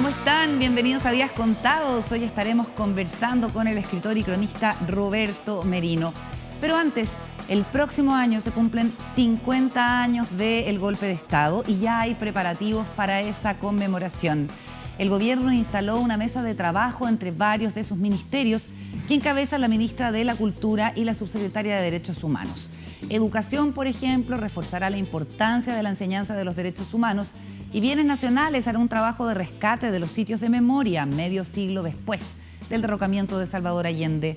¿Cómo están? Bienvenidos a Días Contados. Hoy estaremos conversando con el escritor y cronista Roberto Merino. Pero antes, el próximo año se cumplen 50 años del golpe de Estado y ya hay preparativos para esa conmemoración. El gobierno instaló una mesa de trabajo entre varios de sus ministerios que encabeza la ministra de la Cultura y la subsecretaria de Derechos Humanos. Educación, por ejemplo, reforzará la importancia de la enseñanza de los derechos humanos y Bienes Nacionales hará un trabajo de rescate de los sitios de memoria medio siglo después del derrocamiento de Salvador Allende.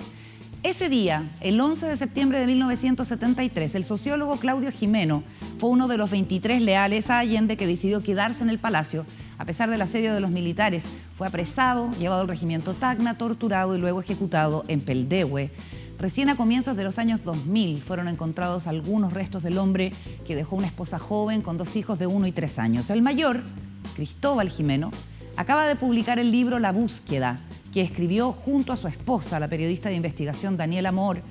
Ese día, el 11 de septiembre de 1973, el sociólogo Claudio Gimeno fue uno de los 23 leales a Allende que decidió quedarse en el palacio a pesar del asedio de los militares. Fue apresado, llevado al regimiento Tacna, torturado y luego ejecutado en Peldehue. Recién a comienzos de los años 2000 fueron encontrados algunos restos del hombre que dejó una esposa joven con 2 hijos de 1 y 3 años. El mayor, Cristóbal Gimeno, acaba de publicar el libro La Búsqueda, que escribió junto a su esposa, la periodista de investigación Daniela Moore,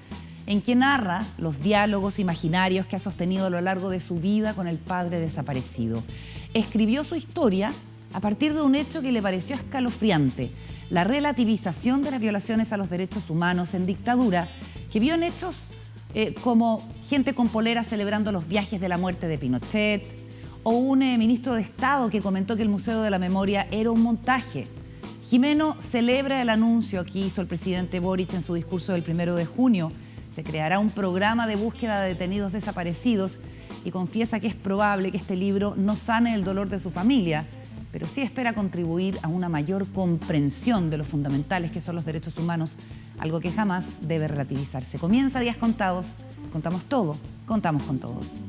en que narra los diálogos imaginarios que ha sostenido a lo largo de su vida con el padre desaparecido. Escribió su historia a partir de un hecho que le pareció escalofriante: la relativización de las violaciones a los derechos humanos en dictadura, que vio en hechos como gente con polera celebrando los viajes de la muerte de Pinochet, o un ministro de Estado que comentó que el Museo de la Memoria era un montaje. Gimeno celebra el anuncio que hizo el presidente Boric en su discurso del 1 de junio. Se creará un programa de búsqueda de detenidos desaparecidos y confiesa que es probable que este libro no sane el dolor de su familia, pero sí espera contribuir a una mayor comprensión de lo fundamentales que son los derechos humanos, algo que jamás debe relativizarse. Comienza Días Contados, contamos todo, contamos con todos.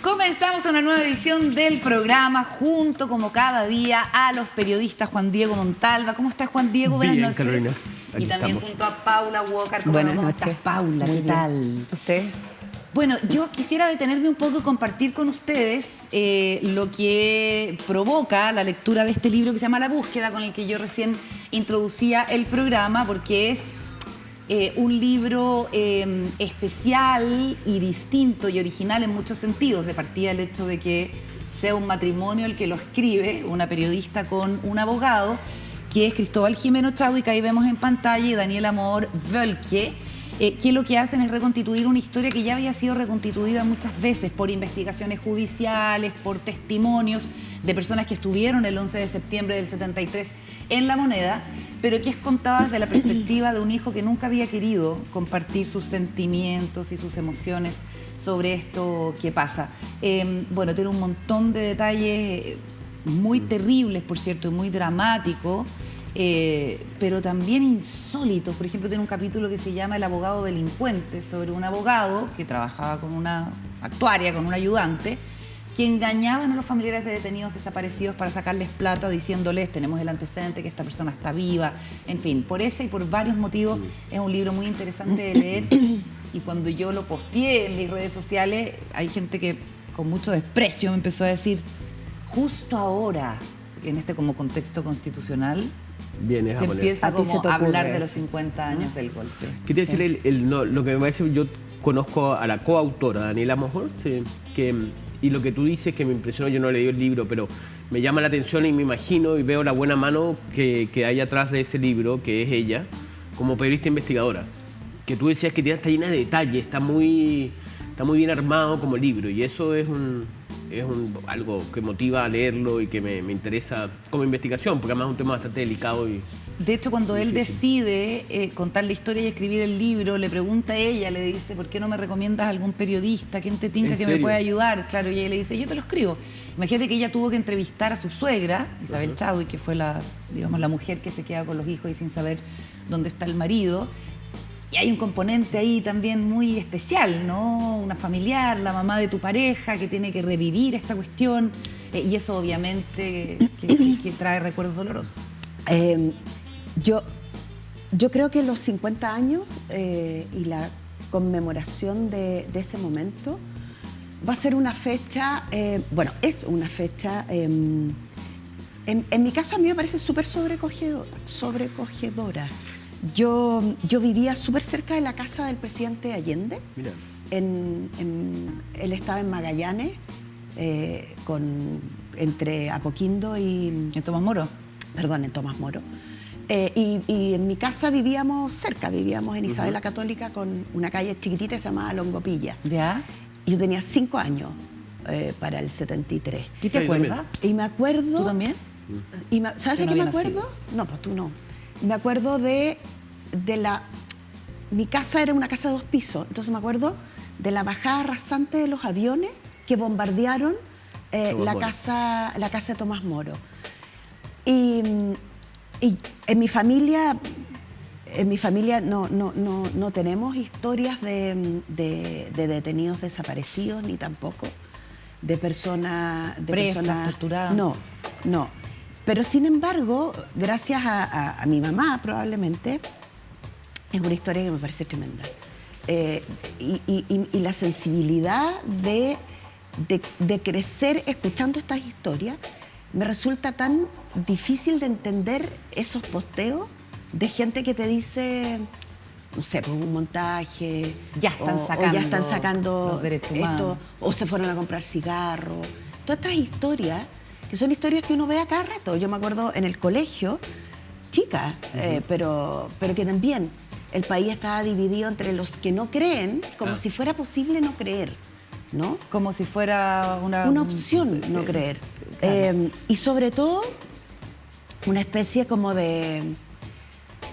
Comenzamos una nueva edición del programa junto, como cada día, a los periodistas Juan Diego Montalva. ¿Cómo estás, Juan Diego? Buenas noches. Carolina. Y también estamos. junto a Paula Walker. Buenas ¿Cómo noches. estás, Paula? Muy ¿Qué bien. tal? ¿Usted? Bueno, yo quisiera detenerme un poco y compartir con ustedes lo que provoca la lectura de este libro que se llama La Búsqueda, con el que yo recién introducía el programa, porque es un libro especial y distinto y original en muchos sentidos. De partida el hecho de que sea un matrimonio el que lo escribe, una periodista con un abogado, que es Cristóbal Gimeno Chaui, que ahí vemos en pantalla, y Daniela Moore Völkje, que lo que hacen es reconstituir una historia que ya había sido reconstituida muchas veces por investigaciones judiciales, por testimonios de personas que estuvieron el 11 de septiembre del 73 en La Moneda, pero que es contada desde la perspectiva de un hijo que nunca había querido compartir sus sentimientos y sus emociones sobre esto que pasa. Bueno, tiene un montón de detalles muy terribles, por cierto, y muy dramáticos, pero también insólitos. Por ejemplo, tiene un capítulo que se llama El abogado delincuente, sobre un abogado que trabajaba con una actuaria, con un ayudante, que engañaban a los familiares de detenidos desaparecidos para sacarles plata, diciéndoles: tenemos el antecedente que esta persona está viva. En fin, por ese y por varios motivos es un libro muy interesante de leer. Y cuando yo lo posteé en mis redes sociales, hay gente que con mucho desprecio me empezó a decir: justo ahora, en este como contexto constitucional, Vienes se a poner. empieza A ti se como te a hablar ocurre de los eso. 50 años del golpe. Quería Sí. decirle lo que me parece, yo conozco a la coautora, Daniela Moore, sí, y lo que tú dices que me impresionó, yo no leí el libro, pero me llama la atención y me imagino y veo la buena mano que hay atrás de ese libro, que es ella, como periodista investigadora. Que tú decías que está llena de detalles, está muy bien armado como libro, y eso es algo que motiva a leerlo y que me interesa como investigación, porque además es un tema bastante delicado. De hecho, cuando él decide contar la historia y escribir el libro, le pregunta a ella, le dice: ¿por qué no me recomiendas a algún periodista? ¿Quién te tinca ¿En que me serio? pueda ayudar? Claro, y ella le dice: yo te lo escribo. Imagínate que ella tuvo que entrevistar a su suegra, Isabel Chaui, que fue la mujer que se queda con los hijos y sin saber dónde está el marido. Y hay un componente ahí también muy especial, ¿no? Una familiar, la mamá de tu pareja, que tiene que revivir esta cuestión. Y eso obviamente que trae recuerdos dolorosos. Yo creo que los 50 años y la conmemoración de ese momento va a ser una fecha, bueno, es una fecha, en mi caso a mí me parece súper sobrecogedora. Yo vivía súper cerca de la casa del presidente Allende. Mira. Él estaba en Magallanes, entre Apoquindo y... ¿En Tomás Moro? Perdón, en Tomás Moro. Y en mi casa vivíamos cerca, vivíamos en Isabel la Católica con una calle chiquitita que se llamaba Longopilla. ¿Ya? Y yo tenía 5 años para el 73. ¿Y te acuerdas? Y me acuerdo... ¿Tú también? ¿Sabes Yo de no qué me había acuerdo? nacido. No, pues tú no. Me acuerdo de la... Mi casa era una casa de 2 pisos, entonces me acuerdo de la bajada rasante de los aviones que bombardearon la casa de Tomás Moro. Y en mi familia no tenemos historias de detenidos desaparecidos, ni tampoco de personas torturadas. No. Pero sin embargo, gracias a mi mamá probablemente, es una historia que me parece tremenda. Y la sensibilidad de crecer escuchando estas historias, me resulta tan difícil de entender esos posteos de gente que te dice, no sé, pues un montaje, ya están sacando los derechos esto, humanos, o se fueron a comprar cigarros. Todas estas historias, que son historias que uno ve a cada rato. Yo me acuerdo en el colegio, chica, pero que también el país estaba dividido entre los que no creen, como si fuera posible no creer, ¿no? Como si fuera una opción no creer. Claro. Y sobre todo, una especie como de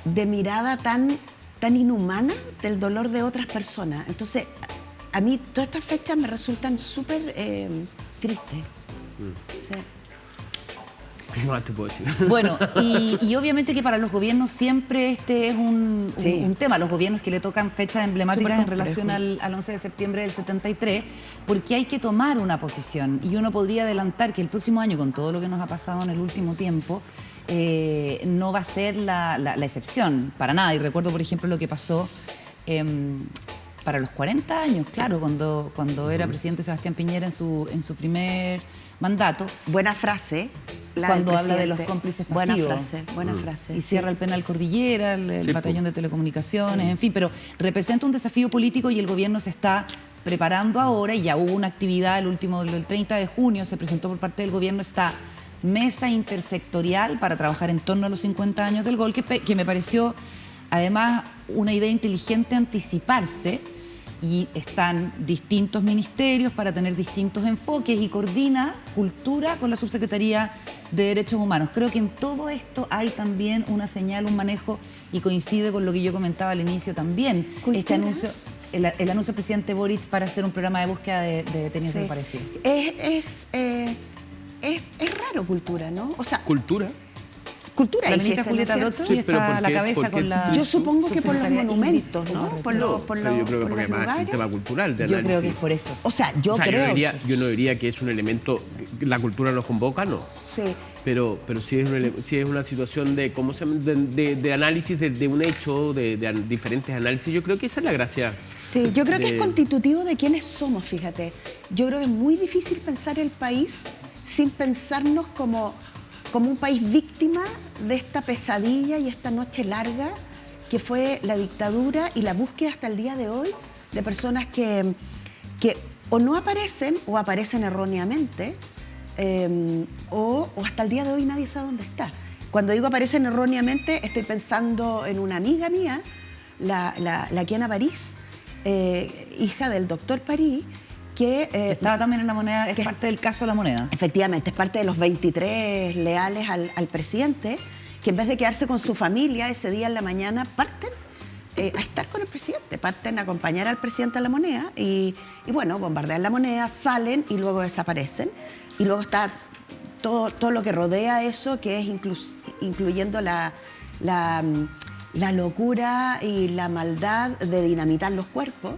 mirada tan inhumana del dolor de otras personas. Entonces, a mí todas estas fechas me resultan súper tristes. Sí. ¿Qué más te puedo decir? Bueno, y obviamente que para los gobiernos siempre este es un tema, los gobiernos que le tocan fechas emblemáticas en relación al 11 de septiembre del 73, porque hay que tomar una posición. Y uno podría adelantar que el próximo año, con todo lo que nos ha pasado en el último tiempo, no va a ser la excepción, para nada. Y recuerdo, por ejemplo, lo que pasó para los 40 años, claro, cuando era presidente Sebastián Piñera en su primer mandato. Buena frase. Cuando habla de los cómplices pasivos. Buena frase. Y cierra el penal Cordillera, el batallón de telecomunicaciones, en fin, pero representa un desafío político y el gobierno se está preparando ahora y ya hubo una actividad, el 30 de junio se presentó por parte del gobierno esta mesa intersectorial para trabajar en torno a los 50 años del GOL, que me pareció además una idea inteligente anticiparse. Y están distintos ministerios para tener distintos enfoques y coordina cultura con la Subsecretaría de Derechos Humanos. Creo que en todo esto hay también una señal, un manejo, y coincide con lo que yo comentaba al inicio también. ¿Cultura? Este anuncio, el anuncio del presidente Boric para hacer un programa de búsqueda de detenidos desaparecidos. Es raro cultura, ¿no? O sea, ¿Cultura? Cultura. La ministra Julieta Dotsky está a la cabeza con la... Yo supongo que por los monumentos, ¿no? Por yo creo que porque es más un tema cultural de análisis. Yo creo que es por eso. O sea, yo no diría que es un elemento... La cultura nos convoca, no. Sí. Pero sí es una situación de análisis de un hecho, de diferentes análisis. Yo creo que esa es la gracia. Sí, yo creo que es constitutivo de quiénes somos, fíjate. Yo creo que es muy difícil pensar el país sin pensarnos como un país víctima de esta pesadilla y esta noche larga que fue la dictadura y la búsqueda hasta el día de hoy de personas que o no aparecen o aparecen erróneamente o hasta el día de hoy nadie sabe dónde está. Cuando digo aparecen erróneamente estoy pensando en una amiga mía, la Kiana París, hija del doctor París, que estaba también en La Moneda, es parte del caso La Moneda. Efectivamente, es parte de los 23 leales al presidente, que en vez de quedarse con su familia ese día en la mañana, parten a estar con el presidente, parten a acompañar al presidente a La Moneda y bueno, bombardean La Moneda, salen y luego desaparecen. Y luego está todo lo que rodea eso, que es incluyendo la locura y la maldad de dinamitar los cuerpos.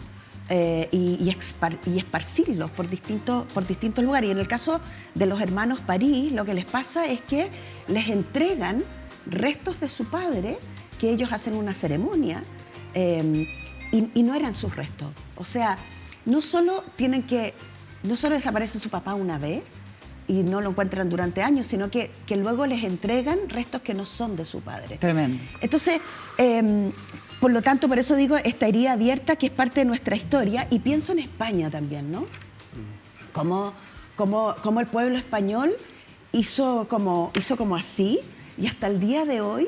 Y esparcirlos por distintos lugares. Y en el caso de los hermanos París, lo que les pasa es que les entregan restos de su padre, que ellos hacen una ceremonia, y no eran sus restos. O sea, no solo tienen que no solo desaparece su papá una vez y no lo encuentran durante años, sino que luego les entregan restos que no son de su padre. Tremendo. Entonces, por lo tanto, por eso digo, esta herida abierta que es parte de nuestra historia, y pienso en España también, ¿no? Como el pueblo español hizo como así, y hasta el día de hoy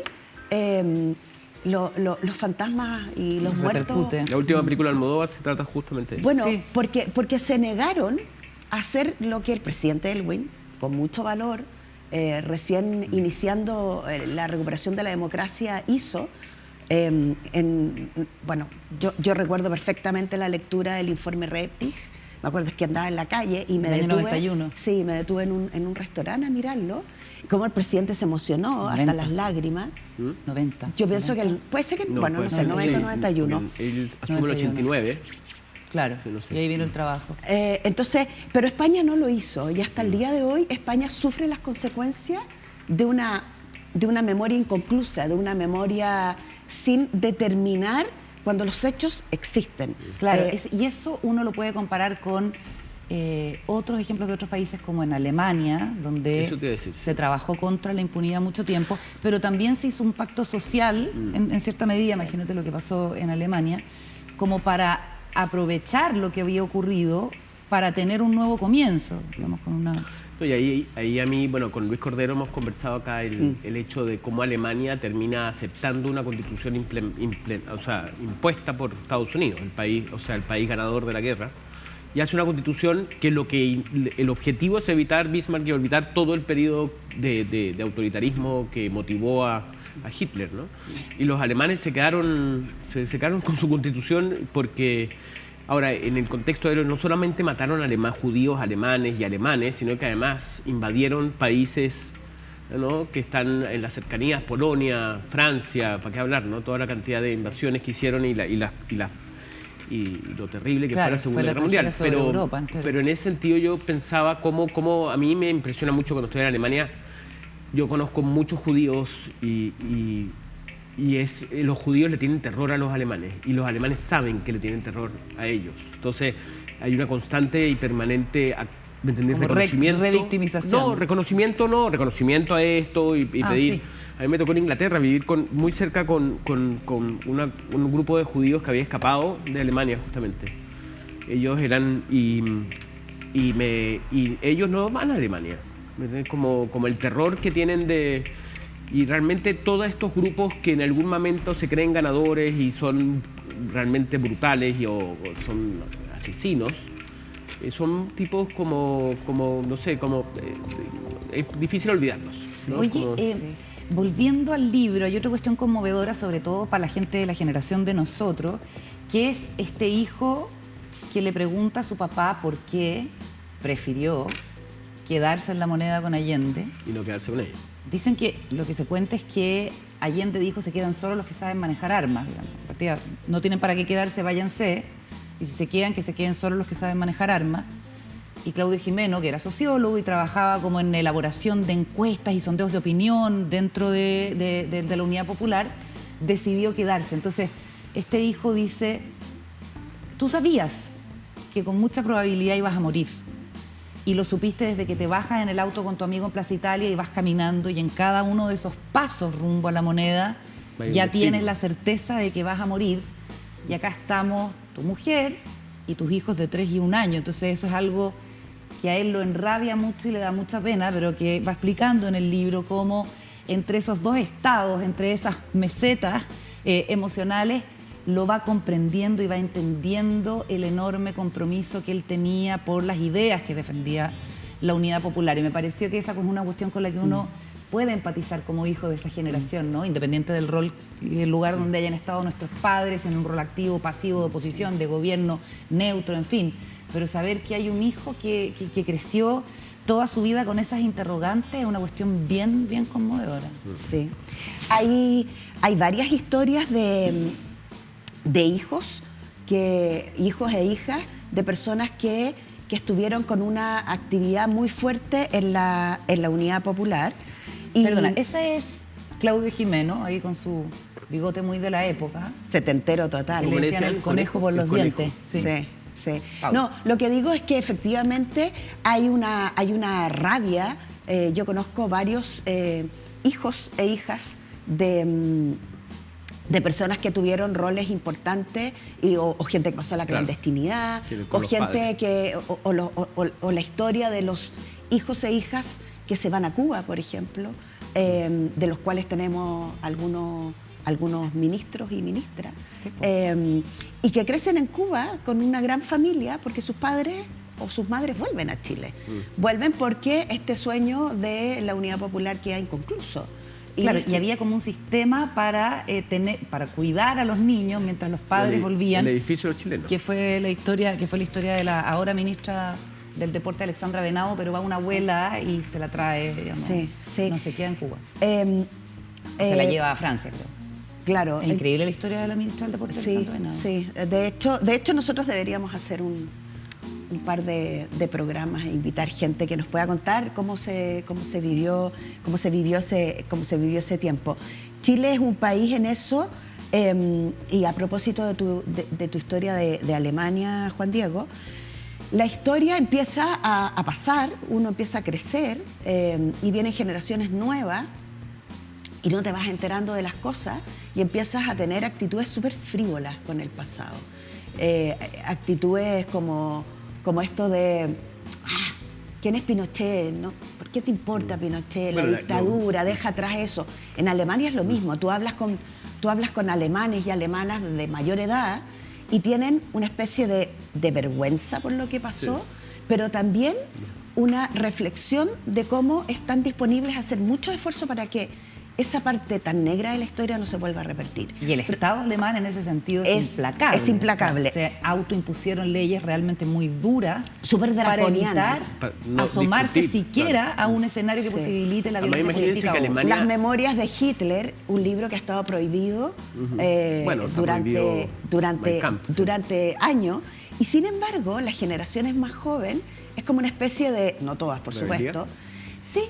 los fantasmas y los muertos... Repercute. La última película de Almodóvar se trata justamente de eso. Bueno, Sí. porque se negaron a hacer lo que el presidente Elwin, con mucho valor, recién iniciando la recuperación de la democracia, hizo. Bueno, yo recuerdo perfectamente la lectura del informe Reptig. Me acuerdo que andaba en la calle y me El año detuve. 91. Sí, me detuve en un restaurante a mirarlo. Como el presidente se emocionó 90. hasta las lágrimas. 90. Yo pienso que puede ser que, bueno, no sé, 90, 91. Él asume el 91. 89. Claro, Sí, no sé. y ahí vino el trabajo. Entonces, pero España no lo hizo, y hasta el día de hoy España sufre las consecuencias de una memoria inconclusa, de una memoria sin determinar cuando los hechos existen. Claro, y eso uno lo puede comparar con otros ejemplos de otros países como en Alemania, donde Eso te iba a decir. se trabajó contra la impunidad mucho tiempo, pero también se hizo un pacto social, en cierta medida, imagínate lo que pasó en Alemania, como para aprovechar lo que había ocurrido para tener un nuevo comienzo, digamos, con una... No, y ahí a mí, bueno, con Luis Cordero hemos conversado acá el hecho de cómo Alemania termina aceptando una constitución impuesta por Estados Unidos, el país ganador de la guerra, y hace una constitución que el objetivo es evitar Bismarck y evitar todo el periodo de autoritarismo que motivó a Hitler, ¿no? Y los alemanes se quedaron con su constitución porque... Ahora, en el contexto de no solamente mataron judíos alemanes y alemanes, sino que además invadieron países, ¿no?, que están en las cercanías, Polonia, Francia, para qué hablar, ¿no? Toda la cantidad de invasiones que hicieron y lo terrible que fue la Segunda Guerra Mundial. Pero en ese sentido yo pensaba cómo a mí me impresiona mucho cuando estoy en Alemania. Yo conozco muchos judíos y los judíos le tienen terror a los alemanes y los alemanes saben que le tienen terror a ellos. Entonces hay una constante y permanente, ¿me entendés? Como Reconocimiento. revictimización. Reconocimiento a esto y pedir. Sí. A mí me tocó en Inglaterra vivir muy cerca con un grupo de judíos que había escapado de Alemania justamente. Ellos eran y ellos no van a Alemania. ¿Me entendés? Como el terror que tienen de... Y realmente todos estos grupos que en algún momento se creen ganadores y son realmente brutales o son asesinos, son tipos como no sé, es difícil olvidarlos, ¿no? Oye, volviendo al libro, hay otra cuestión conmovedora, sobre todo para la gente de la generación de nosotros, que es este hijo que le pregunta a su papá por qué prefirió quedarse en la moneda con Allende. Y no quedarse con ellos. Dicen que lo que se cuenta es que Allende dijo se quedan solo los que saben manejar armas. Digamos. A partir de, no tienen para qué quedarse, váyanse. Y si se quedan, que se queden solo los que saben manejar armas. Y Claudio Gimeno, que era sociólogo y trabajaba como en elaboración de encuestas y sondeos de opinión dentro de la Unidad Popular, decidió quedarse. Entonces, este hijo dice, tú sabías que con mucha probabilidad ibas a morir. Y lo supiste desde que te bajas en el auto con tu amigo en Plaza Italia y vas caminando, y en cada uno de esos pasos rumbo a la moneda ya tienes la certeza de que vas a morir. Y acá estamos tu mujer y tus hijos de 3 y 1 año. Entonces eso es algo que a él lo enrabia mucho y le da mucha pena, pero que va explicando en el libro cómo entre esos dos estados, entre esas mesetas emocionales, lo va comprendiendo y va entendiendo el enorme compromiso que él tenía por las ideas que defendía la Unidad Popular. Y me pareció que esa es una cuestión con la que uno puede empatizar como hijo de esa generación, ¿no? Independiente del rol y el lugar donde hayan estado nuestros padres, en un rol activo, pasivo, de oposición, de gobierno, neutro, en fin. Pero saber que hay un hijo que creció toda su vida con esas interrogantes es una cuestión bien, bien conmovedora. Sí. Hay varias historias de hijos e hijas de personas que estuvieron con una actividad muy fuerte en la Unidad Popular. Y Perdona, ese es Claudio Gimeno, ahí con su bigote muy de la época. setentero total. Que le decían el conejo por los dientes. Sí, Sí. Paula. No, lo que digo es que efectivamente hay una rabia. Yo conozco varios hijos e hijas de personas que tuvieron roles importantes o gente que pasó a la clandestinidad, o gente que o la historia de los hijos e hijas que se van a Cuba, por ejemplo, de los cuales tenemos algunos ministros y ministras, y que crecen en Cuba con una gran familia porque sus padres o sus madres vuelven a Chile. Vuelven porque este sueño de la unidad popular queda inconcluso. Claro, y había como un sistema para cuidar a los niños mientras los padres volvían. El edificio de los chilenos. Que fue la historia de la ahora ministra del Deporte, Alexandra Venado, pero va una abuela y se la trae, digamos. Sí. No se queda en Cuba. Se la lleva a Francia, creo. Claro. Es increíble la historia de la ministra del Deporte, Alexandra Venado. Sí, de hecho nosotros deberíamos hacer un par de programas e invitar gente que nos pueda contar cómo se vivió ese tiempo. Chile es un país en eso, y a propósito de tu historia de Alemania, Juan Diego, la historia empieza a pasar, uno empieza a crecer, y vienen generaciones nuevas y no te vas enterando de las cosas y empiezas a tener actitudes súper frívolas con el pasado. Actitudes como esto de ¿quién es Pinochet? ¿No? ¿Por qué te importa Pinochet? La dictadura, deja atrás eso. En Alemania es lo mismo. Tú hablas con alemanes y alemanas de mayor edad y tienen una especie de vergüenza por lo que pasó, pero también una reflexión de cómo están disponibles a hacer mucho esfuerzo para que esa parte tan negra de la historia no se vuelva a repetir. Y el Estado alemán en ese sentido es implacable. Es implacable. O sea, se autoimpusieron leyes realmente muy duras, súper draconianas, para evitar asomarse siquiera a un escenario que posibilite la violencia política. Alemania... Las memorias de Hitler, un libro que ha estado prohibido durante años, y sin embargo las generaciones más jóvenes es como una especie de, no todas por supuesto, sí,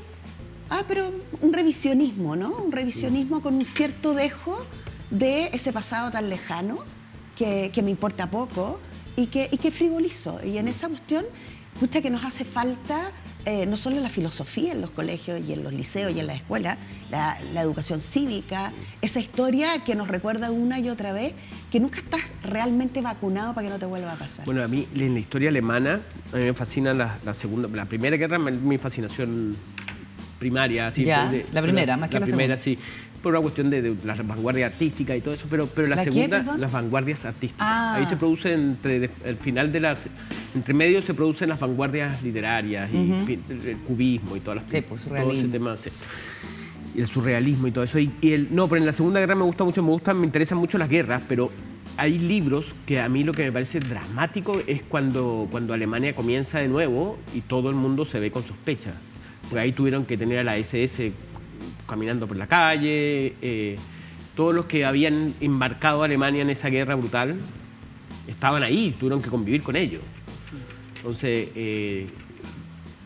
pero un revisionismo, ¿no? Un revisionismo con un cierto dejo de ese pasado tan lejano que me importa poco y que frivolizo. Y en esa cuestión, pucha, que nos hace falta no solo la filosofía en los colegios y en los liceos y en las escuelas, la educación cívica, esa historia que nos recuerda una y otra vez que nunca estás realmente vacunado para que no te vuelva a pasar. Bueno, a mí en la historia alemana, a mí me fascina la Primera Guerra, mi fascinación primaria, así. La primera, más que la primera, segunda. sí, por una cuestión de las vanguardias artísticas y todo eso, pero la segunda, las vanguardias artísticas. Ahí se produce entre medio se producen las vanguardias literarias y el cubismo y todas las pues, todo ese tema, y el surrealismo y todo eso. Pero en la Segunda Guerra me interesan mucho las guerras, pero hay libros que a mí lo que me parece dramático es cuando Alemania comienza de nuevo y todo el mundo se ve con sospecha. Porque ahí tuvieron que tener a la SS caminando por la calle, todos los que habían embarcado a Alemania en esa guerra brutal estaban ahí, tuvieron que convivir con ellos. Entonces,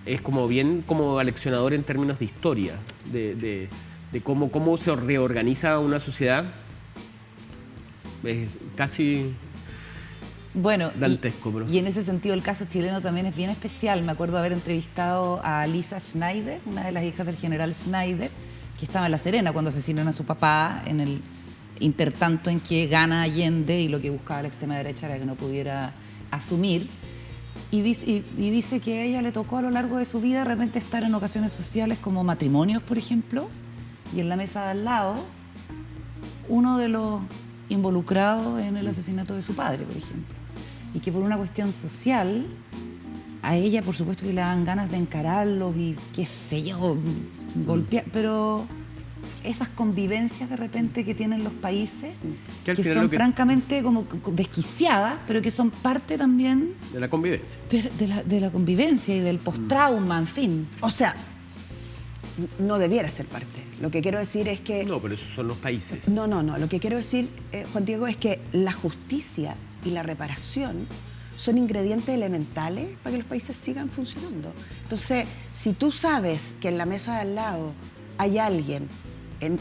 es como bien como aleccionador en términos de historia, de cómo se reorganiza una sociedad. Es casi... Bueno, dantesco, y en ese sentido el caso chileno también es bien especial. Me acuerdo haber entrevistado a Lisa Schneider, una de las hijas del general Schneider, que estaba en La Serena cuando asesinan a su papá, en el intertanto en que gana Allende y lo que buscaba la extrema derecha era que no pudiera asumir. Y dice que a ella le tocó a lo largo de su vida de repente estar en ocasiones sociales como matrimonios, por ejemplo, y en la mesa de al lado uno de los involucrados en el asesinato de su padre, por ejemplo. Y que por una cuestión social, a ella por supuesto que le dan ganas de encararlos y qué sé yo, golpear, pero esas convivencias de repente que tienen los países, que son francamente como desquiciadas, pero que son parte también... de la convivencia. De la convivencia y del post-trauma, en fin. O sea, no debiera ser parte. Lo que quiero decir es que... No, pero esos son los países. No. Lo que quiero decir, Juan Diego, es que la justicia y la reparación son ingredientes elementales para que los países sigan funcionando. Entonces, si tú sabes que en la mesa de al lado hay alguien,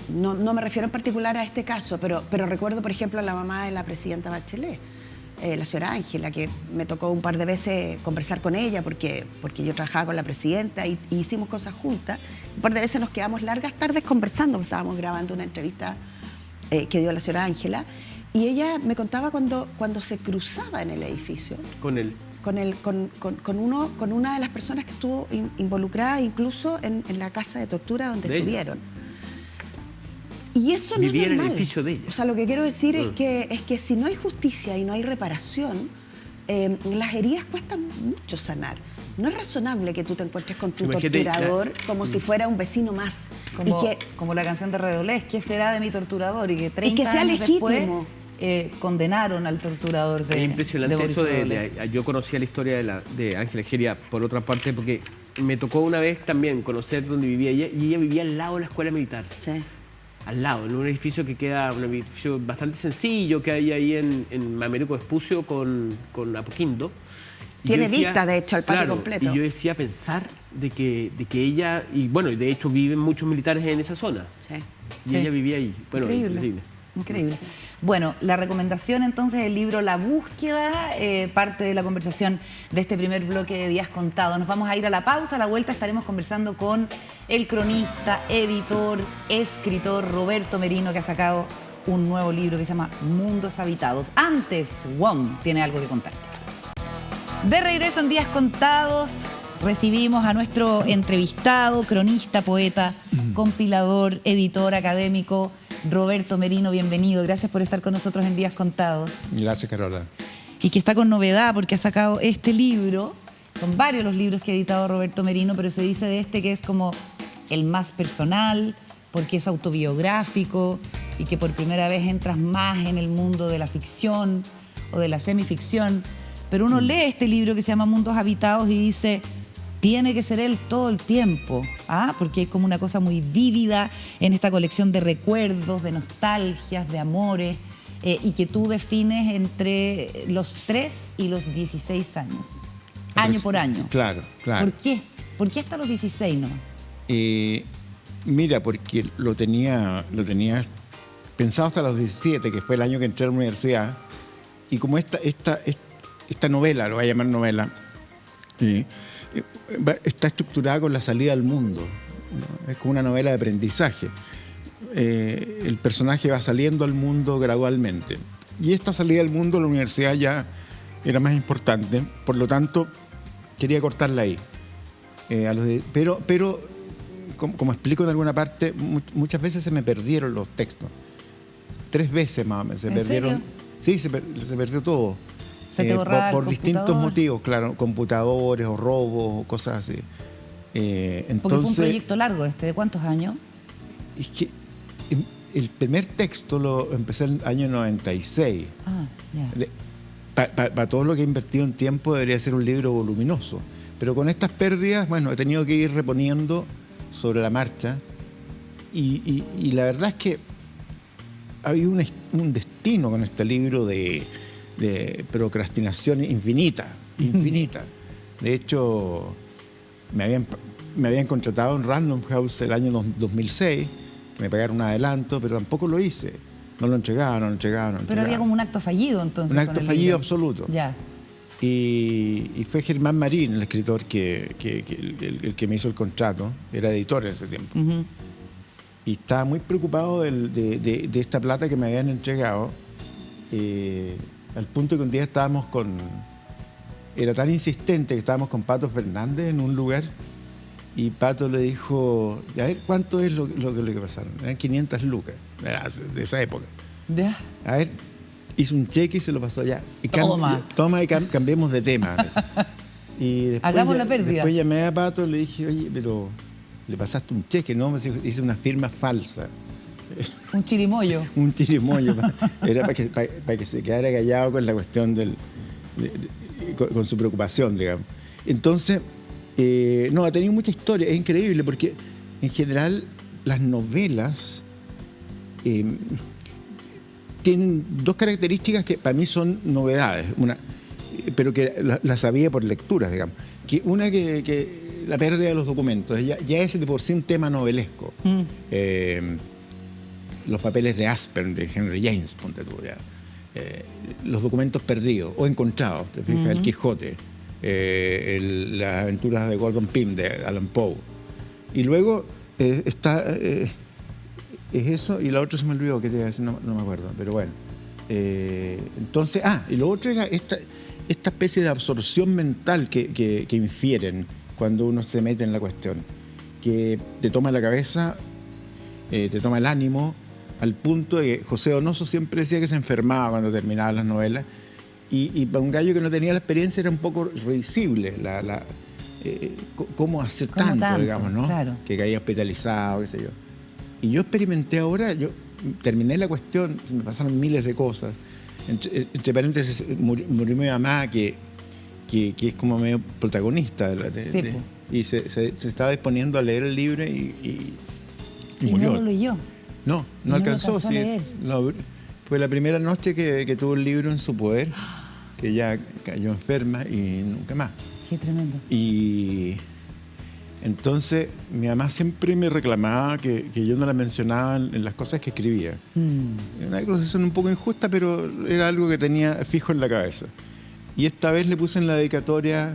no me refiero en particular a este caso, pero recuerdo, por ejemplo, a la mamá de la presidenta Bachelet, la señora Ángela, que me tocó un par de veces conversar con ella porque yo trabajaba con la presidenta y hicimos cosas juntas. Un par de veces nos quedamos largas tardes conversando, porque estábamos grabando una entrevista que dio la señora Ángela, y ella me contaba cuando se cruzaba en el edificio. Con él. Con una de las personas que estuvo involucrada incluso en la casa de tortura donde estuvieron. Y eso no es normal. Vivía en el edificio de ella. O sea, lo que quiero decir es que si no hay justicia y no hay reparación, las heridas cuestan mucho sanar. No es razonable que tú te encuentres con tu torturador como si fuera un vecino más. Como la canción de Redolés, ¿qué será de mi torturador? Y que 30 y que sea años legítimo. Después condenaron al torturador de Es impresionante de eso yo conocía la historia de Ángela Egeria por otra parte, porque me tocó una vez también conocer dónde vivía ella, y ella vivía al lado de la escuela militar. Sí. Al lado, en un edificio que queda, un edificio bastante sencillo que hay ahí en Mameluco Vespucio con Apoquindo. Tiene vista, de hecho, al patio completo. Y yo decía pensar de que ella, y bueno, de hecho viven muchos militares en esa zona. Sí. Y ella vivía ahí. Bueno, Increíble. Bueno, la recomendación entonces del libro La Búsqueda, parte de la conversación de este primer bloque de Días Contados. Nos vamos a ir a la pausa, a la vuelta estaremos conversando con el cronista, editor, escritor Roberto Merino, que ha sacado un nuevo libro que se llama Mundos Habitados. Antes, Wong tiene algo que contarte. De regreso en Días Contados, recibimos a nuestro entrevistado, cronista, poeta, compilador, editor, académico, Roberto Merino. Bienvenido, gracias por estar con nosotros en Días Contados. Gracias, Carola. Y que está con novedad porque ha sacado este libro. Son varios los libros que ha editado Roberto Merino, pero se dice de este que es como el más personal, porque es autobiográfico y que por primera vez entras más en el mundo de la ficción o de la semificción. Pero uno lee este libro que se llama Mundos Habitados y dice, tiene que ser él todo el tiempo, porque hay como una cosa muy vívida en esta colección de recuerdos, de nostalgias, de amores, y que tú defines entre los 3 y los 16 años, año por año. Claro, claro. ¿Por qué? ¿Por qué hasta los 16 nomás? Mira, porque lo tenía pensado hasta los 17, que fue el año que entré a la universidad, y como esta novela, lo voy a llamar novela, está estructurada con la salida al mundo, ¿no? Es como una novela de aprendizaje. El personaje va saliendo al mundo gradualmente. Y esta salida al mundo, la universidad ya era más importante, por lo tanto, quería cortarla ahí. Pero como explico en alguna parte, muchas veces se me perdieron los textos. 3 veces más o menos se perdieron. ¿Serio? Sí, se perdió todo. ¿Se te borraba por el distintos computador? motivos, claro, computadores o robos o cosas así. Porque fue un proyecto largo ¿de cuántos años? Es que el primer texto lo empecé en el año 96. Para todo lo que he invertido en tiempo debería ser un libro voluminoso. Pero con estas pérdidas, bueno, he tenido que ir reponiendo sobre la marcha. Y la verdad es que había un destino con este libro de procrastinación infinita. De hecho, me habían contratado en Random House el año 2006, me pagaron un adelanto, pero tampoco lo hice. No lo entregaban. Pero había como un acto fallido entonces. Un acto fallido absoluto. Ya. Y fue Germán Marín, el escritor, el que me hizo el contrato, era editor en ese tiempo. Y estaba muy preocupado de esta plata que me habían entregado. Al punto que un día era tan insistente que estábamos con Pato Fernández en un lugar y Pato le dijo, a ver, ¿cuánto es lo que pasaron? Eran 500 lucas de esa época. Ya. A ver, hizo un cheque y se lo pasó allá. Toma y cambiemos de tema. Y después, hagamos la pérdida. Después llamé a Pato y le dije, oye, pero le pasaste un cheque, ¿no? Me hice una firma falsa. Un chirimoyo. Un chirimoyo. Era para que se quedara callado con la cuestión con su preocupación, digamos. Entonces, ha tenido mucha historia. Es increíble porque, en general, las novelas tienen 2 características que para mí son novedades. Pero que las sabía por lecturas, digamos. Una que la pérdida de los documentos. Ya es de por sí un tema novelesco. Los papeles de Aspern, de Henry James, ponte tú, ya. los documentos perdidos o encontrados, ¿te fijas? El Quijote, las aventuras de Gordon Pym, de Allan Poe. Y luego está... es eso, y la otra se me olvidó, que te iba a decir, no me acuerdo, pero bueno. Entonces, y lo otro era esta especie de absorción mental que infieren cuando uno se mete en la cuestión, que te toma la cabeza, te toma el ánimo, al punto de que José Donoso siempre decía que se enfermaba cuando terminaba las novelas, y para un gallo que no tenía la experiencia era un poco risible cómo hacer tanto, digamos, ¿no? Claro. Que caía hospitalizado, qué sé yo. Y yo experimenté ahora, yo terminé la cuestión, me pasaron miles de cosas. Entre paréntesis, murió mi mamá, que es como medio protagonista. Y se estaba disponiendo a leer el libro y murió. No lo leyó. No alcanzó. Sí, fue la primera noche que tuvo el libro en su poder, que ya cayó enferma y nunca más. Qué tremendo. Y entonces mi mamá siempre me reclamaba que yo no la mencionaba en las cosas que escribía. Una acusación un poco injusta, pero era algo que tenía fijo en la cabeza. Y esta vez le puse en la dedicatoria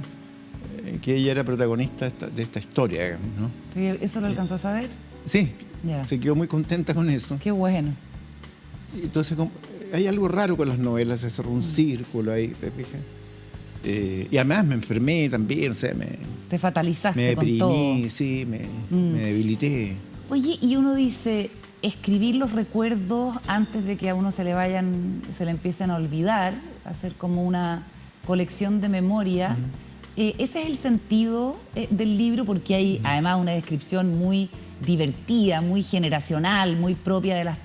que ella era protagonista de esta historia, digamos, ¿no? ¿Eso lo alcanzó a saber? Sí, Ya. se quedó muy contenta con eso. Qué bueno. Entonces hay algo raro con las novelas, se cerró un círculo ahí, ¿te fijas? Y además me enfermé también, o sea, Te fatalizaste me con deprimí, todo. sí, me debilité. Oye, y uno dice, escribir los recuerdos antes de que a uno se le empiecen a olvidar, hacer como una colección de memoria. Ese es el sentido del libro, porque hay además una descripción muy divertida, muy generacional, muy propia de las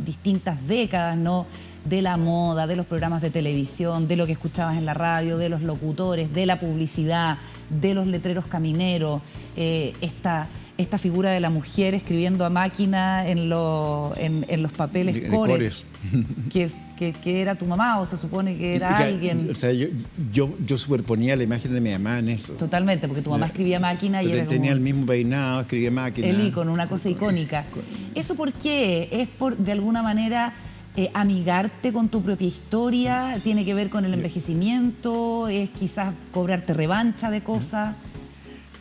distintas décadas, ¿no? De la moda, de los programas de televisión, de lo que escuchabas en la radio, de los locutores, de la publicidad, de los letreros camineros, esta figura de la mujer escribiendo a máquina en los papeles cores, que era tu mamá, o se supone que era alguien. O sea, yo superponía la imagen de mi mamá en eso. Totalmente, porque tu mamá escribía a máquina y era tenía como el mismo peinado, escribía a máquina. el ícono, una cosa icónica. ¿Eso por qué? ¿Es por, de alguna manera, amigarte con tu propia historia? ¿Tiene que ver con el envejecimiento? ¿Es quizás cobrarte revancha de cosas?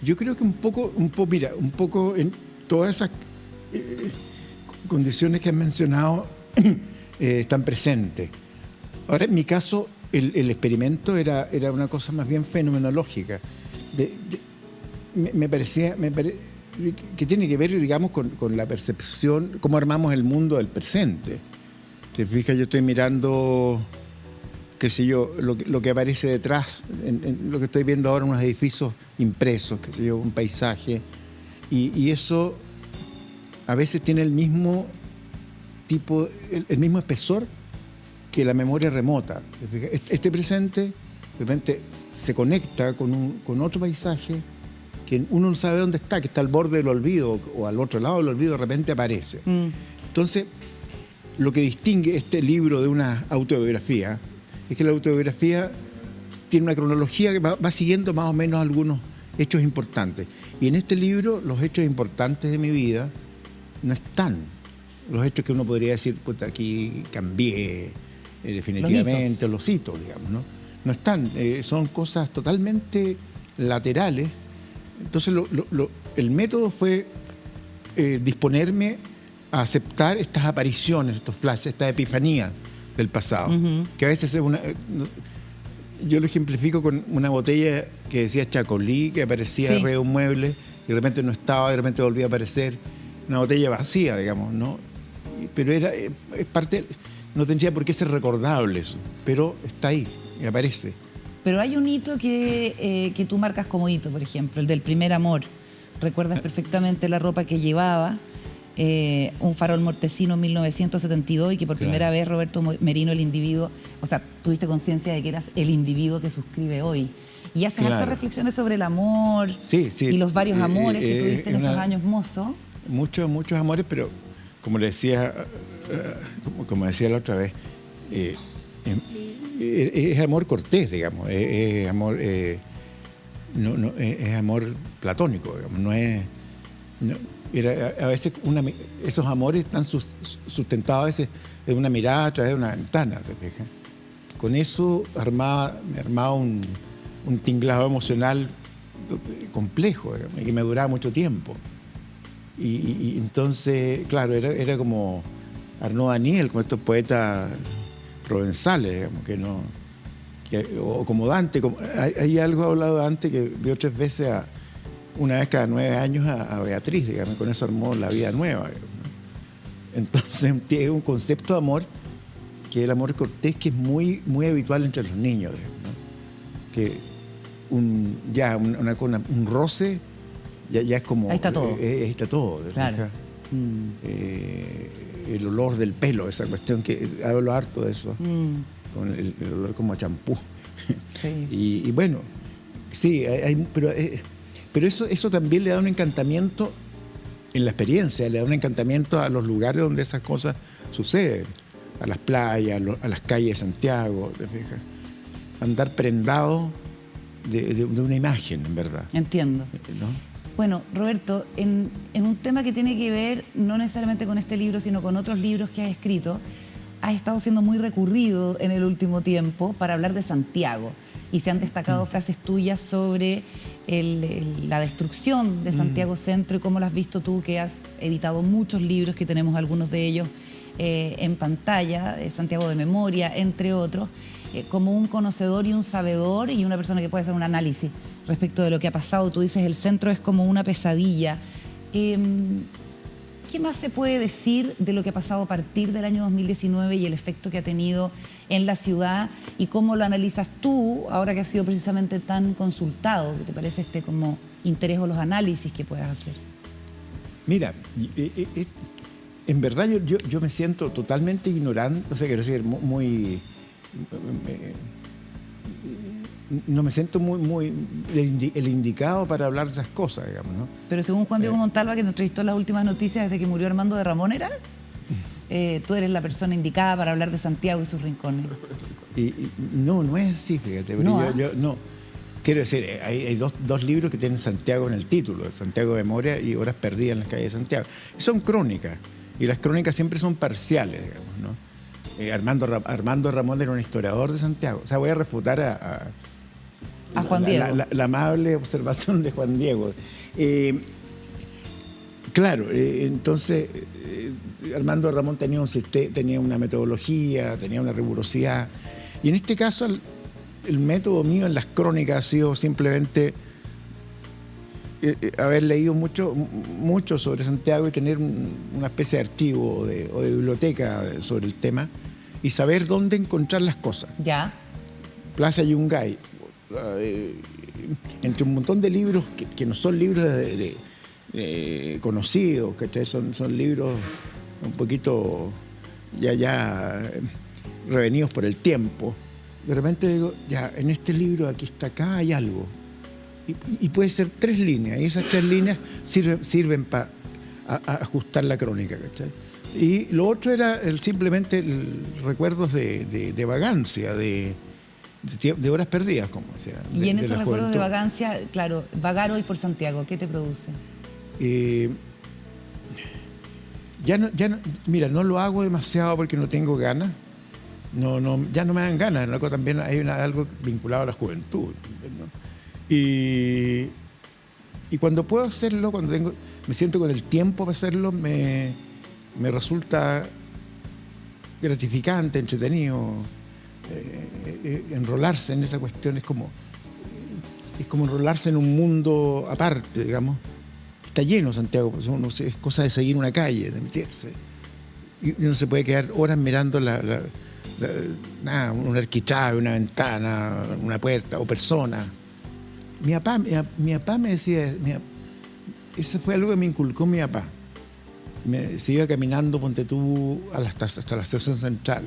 Yo creo que un poco en todas esas condiciones que has mencionado están presentes. Ahora, en mi caso, el experimento era una cosa más bien fenomenológica. Me parecía que tiene que ver, digamos, con la percepción, cómo armamos el mundo del presente. Te fijas, yo estoy mirando, qué sé yo, lo que aparece detrás, en lo que estoy viendo ahora, unos edificios impresos, qué sé yo, un paisaje, y eso a veces tiene el mismo tipo, el mismo espesor que la memoria remota. ¿Te fijas? Este presente, de repente, se conecta con otro paisaje que uno no sabe dónde está, que está al borde del olvido, o al otro lado del olvido, de repente aparece. Entonces, lo que distingue este libro de una autobiografía es que la autobiografía tiene una cronología que va siguiendo más o menos algunos hechos importantes. Y en este libro, los hechos importantes de mi vida no están. Los hechos que uno podría decir, puta, aquí cambié definitivamente, los hitos, digamos, ¿no? No están. Son cosas totalmente laterales. Entonces, el método fue disponerme a aceptar estas apariciones, estos flashes, estas epifanías del pasado, que a veces es yo lo ejemplifico con una botella que decía Chacolí, que aparecía arriba de un mueble, y de repente no estaba, de repente volvía a aparecer, una botella vacía, digamos, ¿no? Pero es parte, no tendría por qué ser recordable eso, pero está ahí, y aparece. Pero hay un hito que tú marcas como hito, por ejemplo, el del primer amor. Recuerdas perfectamente la ropa que llevaba, un farol mortecino en 1972, y que por primera vez Roberto Merino, el individuo, o sea, tuviste conciencia de que eras el individuo que suscribe hoy. Y haces hartas reflexiones sobre el amor y los varios amores que tuviste en esos años mozos. Muchos amores, pero como le decía, como decía la otra vez, es amor cortés, digamos, es amor, es amor platónico, digamos, no es... a veces esos amores están sustentados a veces en una mirada a través de una ventana, ¿te fijas? con eso me armaba un tinglado emocional complejo, digamos, que me duraba mucho tiempo. Y entonces, claro, era como Arnaud Daniel, como estos poetas provenzales, digamos, o como Dante. Hay algo hablado de Dante que vio 3 veces, una vez cada 9 años, a Beatriz, digamos, con eso armó La vida nueva. Digamos, ¿no? Entonces, tiene un concepto de amor, que es el amor cortés, que es muy, muy habitual entre los niños, digamos, ¿no? Que un roce ya es como... Ahí está todo. Ahí está todo. Claro. El olor del pelo, esa cuestión que hablo harto de eso, con el olor como a champú. Sí. Y bueno, sí, pero eso también le da un encantamiento en la experiencia, le da un encantamiento a los lugares donde esas cosas suceden, a las playas, a las calles de Santiago, ¿te fijas? Andar prendado de una imagen, en verdad. Entiendo. ¿No? Bueno, Roberto, en un tema que tiene que ver no necesariamente con este libro, sino con otros libros que has escrito, has estado siendo muy recurrido en el último tiempo para hablar de Santiago. Y se han destacado frases tuyas sobre la destrucción de Santiago Centro y cómo lo has visto tú, que has editado muchos libros, que tenemos algunos de ellos en pantalla, Santiago de Memoria, entre otros, como un conocedor y un sabedor y una persona que puede hacer un análisis respecto de lo que ha pasado. Tú dices, el centro es como una pesadilla. ¿Qué más se puede decir de lo que ha pasado a partir del año 2019 y el efecto que ha tenido en la ciudad? ¿Y cómo lo analizas tú, ahora que has sido precisamente tan consultado? ¿Qué te parece como interés o los análisis que puedas hacer? Mira, en verdad yo me siento totalmente ignorante, o sea, quiero decir, no me siento muy el indicado para hablar de esas cosas, digamos, ¿no? Pero según Juan Diego Montalva, que nos entrevistó en las últimas noticias desde que murió Armando de Ramón, tú eres la persona indicada para hablar de Santiago y sus rincones. No es así, fíjate. No, yo no. Quiero decir, hay dos libros que tienen Santiago en el título, Santiago de Memoria y Horas perdidas en las calles de Santiago. Son crónicas, y las crónicas siempre son parciales, digamos, ¿no? Armando Ramón era un historiador de Santiago. O sea, voy a refutar a Juan Diego. La amable observación de Juan Diego. Claro, entonces Armando Ramón tenía una metodología, tenía una rigurosidad. Y en este caso el método mío en las crónicas ha sido simplemente haber leído mucho sobre Santiago y tener una especie de archivo o de biblioteca sobre el tema y saber dónde encontrar las cosas. Ya. Plaza Yungay, entre un montón de libros que no son libros conocidos, que son libros un poquito ya revenidos por el tiempo. De repente digo, ya, en este libro, acá hay algo. Y puede ser 3 líneas, y esas 3 líneas sirven para ajustar la crónica, ¿cachai? Y lo otro era simplemente recuerdos de vagancia, de horas perdidas, como decía. Y en esos recuerdos de vagancia, claro, vagar hoy por Santiago, ¿qué te produce? Mira, no lo hago demasiado porque no tengo ganas. Ya no me dan ganas. También hay algo vinculado a la juventud, ¿no? Y cuando puedo hacerlo, me siento con el tiempo para hacerlo, me resulta gratificante, entretenido. Enrolarse en esa cuestión es como enrolarse en un mundo aparte, digamos. Está lleno Santiago, pues es cosa de seguir una calle, de meterse. Y uno se puede quedar horas mirando un arquitrabe, una ventana, una puerta o persona. Mi papá me decía, eso fue algo que me inculcó mi papá. Se iba caminando, ponte tú, hasta la estación central.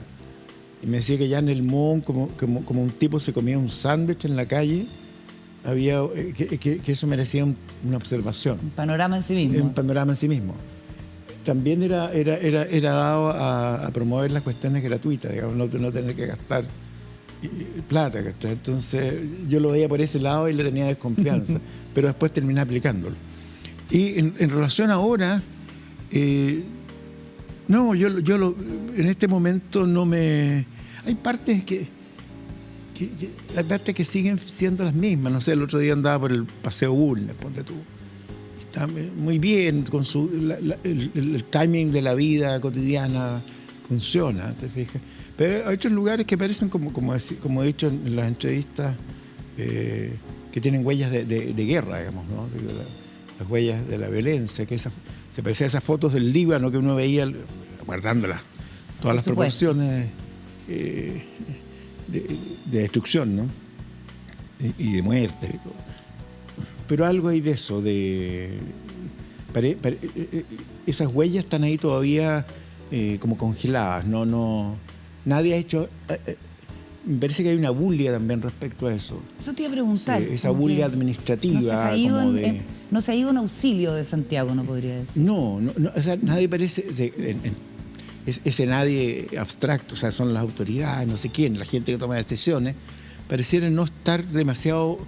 Y me decía que ya en el Mon, como un tipo se comía un sándwich en la calle, había que eso merecía una observación. Un panorama en sí mismo. Un panorama en sí mismo. También era dado a promover las cuestiones gratuitas, digamos, no tener que gastar plata, ¿cachai? Entonces yo lo veía por ese lado y le tenía desconfianza, pero después terminé aplicándolo. Y en relación ahora, en este momento no me... Hay partes que hay partes que siguen siendo las mismas. No sé, el otro día andaba por el Paseo Bulnes, ponte tú. Está muy bien, con el timing de la vida cotidiana funciona, ¿te fijas? Pero hay otros lugares que parecen, como he dicho en las entrevistas, que tienen huellas de guerra, digamos, ¿no? Las huellas de la violencia, que se parecía a esas fotos del Líbano que uno veía, guardando todas las proporciones de destrucción, ¿no? Y de muerte y todo. Pero algo hay de eso, esas huellas están ahí todavía como congeladas, nadie ha hecho... me parece que hay una bulia también respecto a eso. Eso te iba a preguntar. Sí, esa bulia administrativa. No se ha ido en auxilio de Santiago, no podría decir. No, o sea, nadie parece... ese nadie abstracto, o sea, son las autoridades, no sé quién, la gente que toma decisiones, pareciera no estar demasiado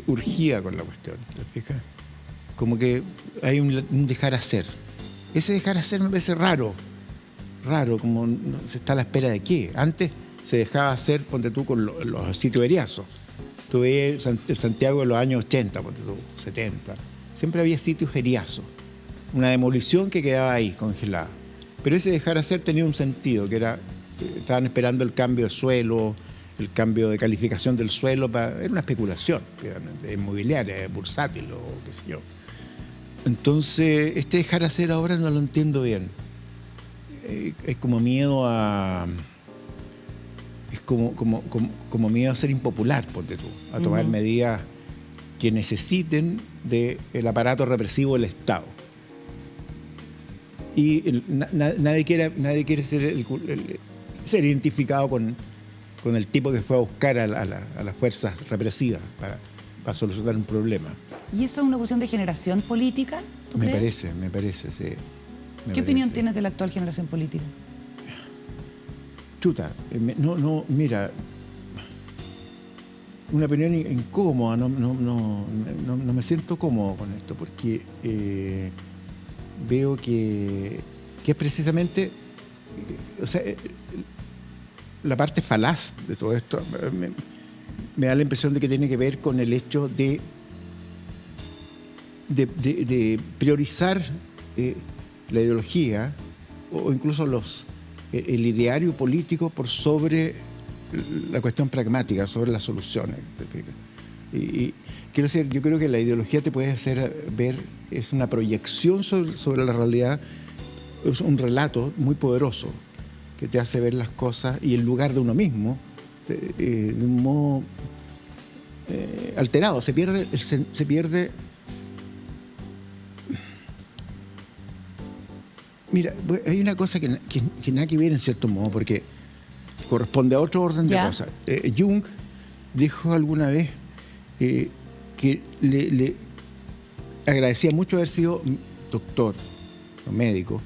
urgida con la cuestión, ¿te fijas? Como que hay un dejar hacer. Ese dejar hacer me parece raro, como se está a la espera de qué. Antes se dejaba hacer, ponte tú, con los sitios eriazos. Tú veías el Santiago de los años 80, ponte tú, 70. Siempre había sitios eriazos, una demolición que quedaba ahí, congelada. Pero ese dejar hacer tenía un sentido, que era, estaban esperando el cambio de suelo, el cambio de calificación del suelo, era una especulación inmobiliaria, bursátil o qué sé yo. Entonces, este dejar hacer ahora no lo entiendo bien. Es como miedo a... Es como miedo a ser impopular, ponte tú, a tomar medidas que necesiten del aparato represivo del Estado. Y nadie quiere ser identificado con el tipo que fue a buscar a las fuerzas represivas para solucionar un problema. ¿Y eso es una cuestión de generación política, tú crees? Me parece, sí. ¿Qué opinión tienes de la actual generación política? Chuta, mira, una opinión incómoda, no me siento cómodo con esto, porque veo que es precisamente, o sea, la parte falaz de todo esto me da la impresión de que tiene que ver con el hecho de priorizar la ideología o incluso el ideario político por sobre la cuestión pragmática, sobre las soluciones. Y quiero decir, yo creo que la ideología te puede hacer ver, es una proyección sobre la realidad, es un relato muy poderoso que te hace ver las cosas y el lugar de uno mismo de un modo alterado. Se pierde. Mira, hay una cosa que nada que ver en cierto modo, porque corresponde a otro orden de cosas. Jung dijo alguna vez que le agradecía mucho haber sido doctor o médico,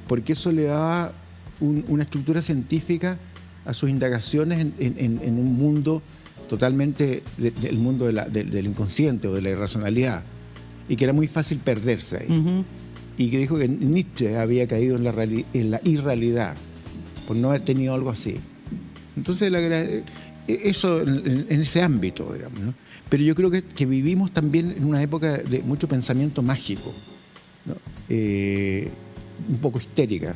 porque eso le daba una estructura científica a sus indagaciones en un mundo totalmente del mundo del inconsciente o de la irracionalidad, y que era muy fácil perderse ahí. Uh-huh. Y que dijo que Nietzsche había caído en la irrealidad por no haber tenido algo así. Entonces, eso en ese ámbito, digamos, ¿no? Pero yo creo que vivimos también en una época de mucho pensamiento mágico, ¿no? Un poco histérica.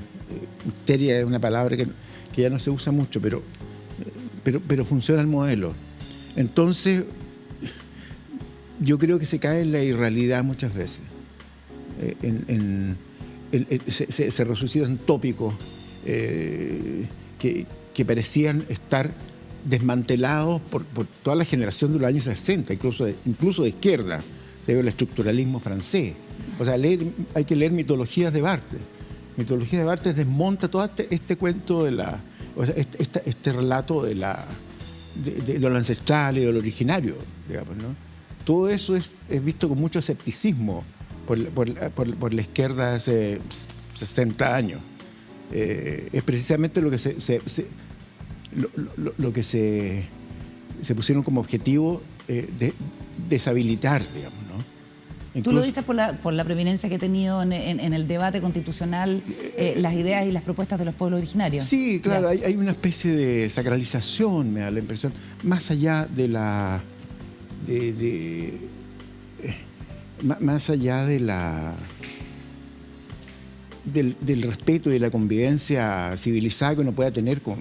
Histeria es una palabra que ya no se usa mucho, pero funciona el modelo. Entonces, yo creo que se cae en la irrealidad muchas veces. Se resucitan tópicos que parecían estar desmantelados por toda la generación de los años 60, incluso de izquierda, el estructuralismo francés. O sea, hay que leer Mitologías de Barthes. Mitologías de Barthes desmonta todo este cuento este relato de lo ancestral y de lo originario, digamos, ¿no? Todo eso es visto con mucho escepticismo por la izquierda hace 60 años. Es precisamente lo que se pusieron como objetivo deshabilitar, digamos, ¿no? ¿Tú lo dices por la preeminencia que he tenido en el debate constitucional, las ideas y las propuestas de los pueblos originarios? Sí, claro, hay una especie de sacralización, me da la impresión, más allá de la... más allá de del respeto y de la convivencia civilizada que uno pueda tener con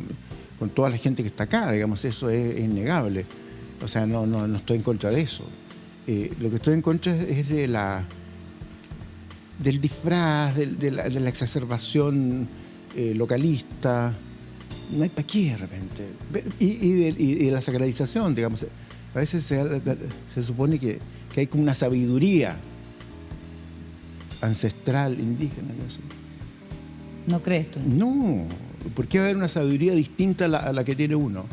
toda la gente que está acá, digamos, eso es innegable. O sea, no estoy en contra de eso. Lo que estoy en contra es del disfraz, de la exacerbación localista. No hay para qué de repente. Y de la sacralización, digamos. A veces se supone que hay como una sabiduría ancestral, indígena. ¿No crees tú? No, ¿por qué va a haber una sabiduría distinta a la que tiene uno?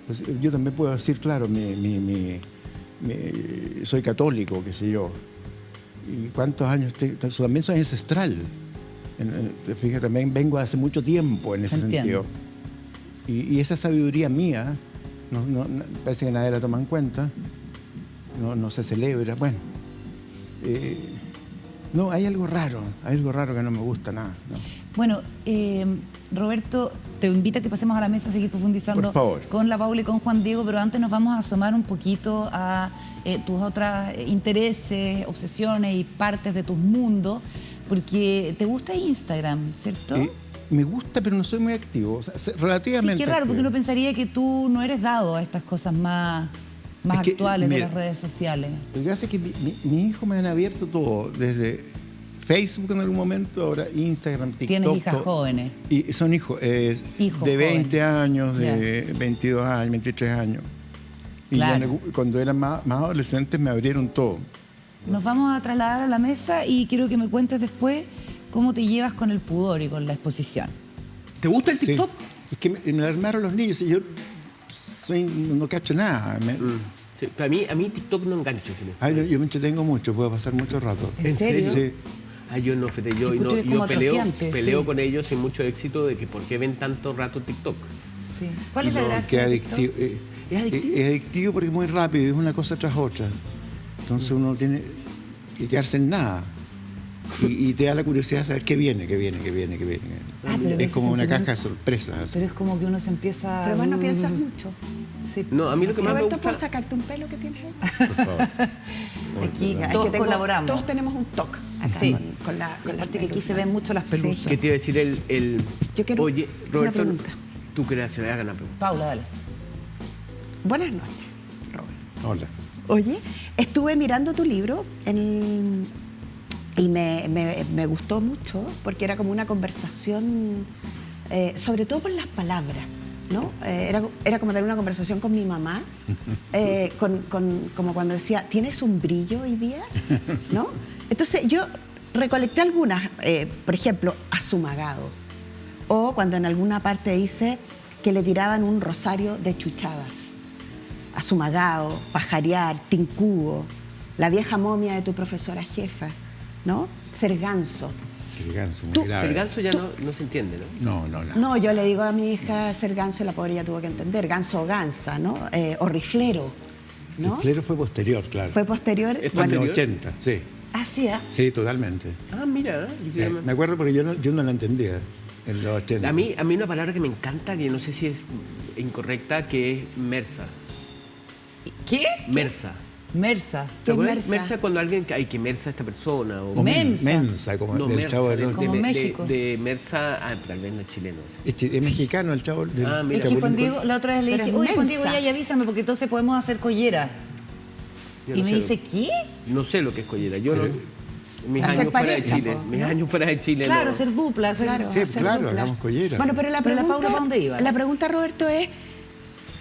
Pues yo también puedo decir, claro, soy católico, qué sé yo. ¿Y cuántos años también soy ancestral? Fíjate, también vengo hace mucho tiempo en ese sentido. Y esa sabiduría mía, parece que nadie la toma en cuenta, no se celebra. Bueno, no, hay algo raro que no me gusta nada. No. Bueno, Roberto, te invito a que pasemos a la mesa a seguir profundizando Por favor. con la Paula y con Juan Diego, pero antes nos vamos a asomar un poquito a tus otros intereses, obsesiones y partes de tus mundos, porque te gusta Instagram, ¿cierto? Me gusta, pero no soy muy activo, o sea, relativamente. Sí, qué raro, activo. porque uno pensaría que tú no eres dado a estas cosas más actuales de mira, las redes sociales. Lo que hace es que mi hijo me han abierto todo, desde Facebook en algún momento, ahora Instagram, TikTok. Tienes hijas jóvenes. Y son hijos de 20 años, de 22 años, 23 años. Y claro. ya cuando eran más adolescentes me abrieron todo. Nos vamos a trasladar a la mesa y quiero que me cuentes después cómo te llevas con el pudor y con la exposición. ¿Te gusta el TikTok? Sí. Es que me armaron los niños y yo no cacho nada. Sí, a mí TikTok no engancho. Yo me entretengo mucho, puedo pasar mucho rato. ¿En serio? Sí. Yo no, fíjate, yo peleo con ellos sin mucho éxito de que por qué ven tanto rato TikTok. Sí. ¿Cuál es la gracia? Que de adictivo, TikTok? Es adictivo porque es muy rápido, es una cosa tras otra. Entonces uno tiene que quedarse en nada. Y te da la curiosidad de saber qué viene. Pero Es como una caja de sorpresas. Pero es como que uno se empieza... Pero además no piensas mucho. Sí. No, a mí lo que más me Roberto, gusta... ¿puedo sacarte un pelo que tienes ahí? Por favor. Aquí todos colaboramos. Todos tenemos un toque acá Sí. con la Aparte que aquí pelusa. se ven mucho las pelusas. ¿Qué te iba a decir Yo quiero Oye, una Roberto, pregunta. tú creas, se me haga una pregunta. Paula, dale. Buenas noches, Roberto. Hola. Oye, estuve mirando tu libro y me gustó mucho porque era como una conversación, sobre todo por las palabras, ¿no? Era como tener una conversación con mi mamá, como cuando decía, ¿tienes un brillo hoy día? ¿No? Entonces yo recolecté algunas, por ejemplo, azumagado, o cuando en alguna parte dice que le tiraban un rosario de chuchadas. Azumagado, pajarear, tincudo, la vieja momia de tu profesora jefa, ¿no? Ser ganso. El ganso, muy grave. El ganso ya no se entiende, ¿no? No. No, yo le digo a mi hija ser ganso y la pobre ya tuvo que entender. Ganso o gansa, ¿no? O riflero, ¿no? Riflero fue posterior, claro. Fue posterior. ¿Es En los posterior? 80, sí. Así, ¿eh? Sí, totalmente. Mira. Sí, me acuerdo porque yo no la entendía en los 80. A mí una palabra que me encanta, que no sé si es incorrecta, que es mersa. ¿Qué? Mersa. Mersa. ¿Te ¿Qué es acuerdas? mersa? Mersa cuando alguien, ay, que mersa esta persona. O Mensa. Mensa, como No, del mersa, Chavo del de, Ocho. Como México. de mersa, tal vez no es chileno. Es mexicano el Chavo del Ah, mira. Es que Juan Chapulín Diego, la otra vez le Pero dije, es oye, Juan Diego, mensa. ya avísame porque entonces podemos hacer collera. Yo Y no me sé dice, ¿qué? No sé lo que es collera. Yo Pero- no. Mis Hacer años fuera pareja, de Chile. po, Mis ¿no? años fuera de Chile. Claro, no. hacer dupla. Claro, Sí, hacer claro, dupla. hagamos collera. Bueno, pero la Pero la pregunta, Paula, ¿para dónde iba? La pregunta, Roberto, es,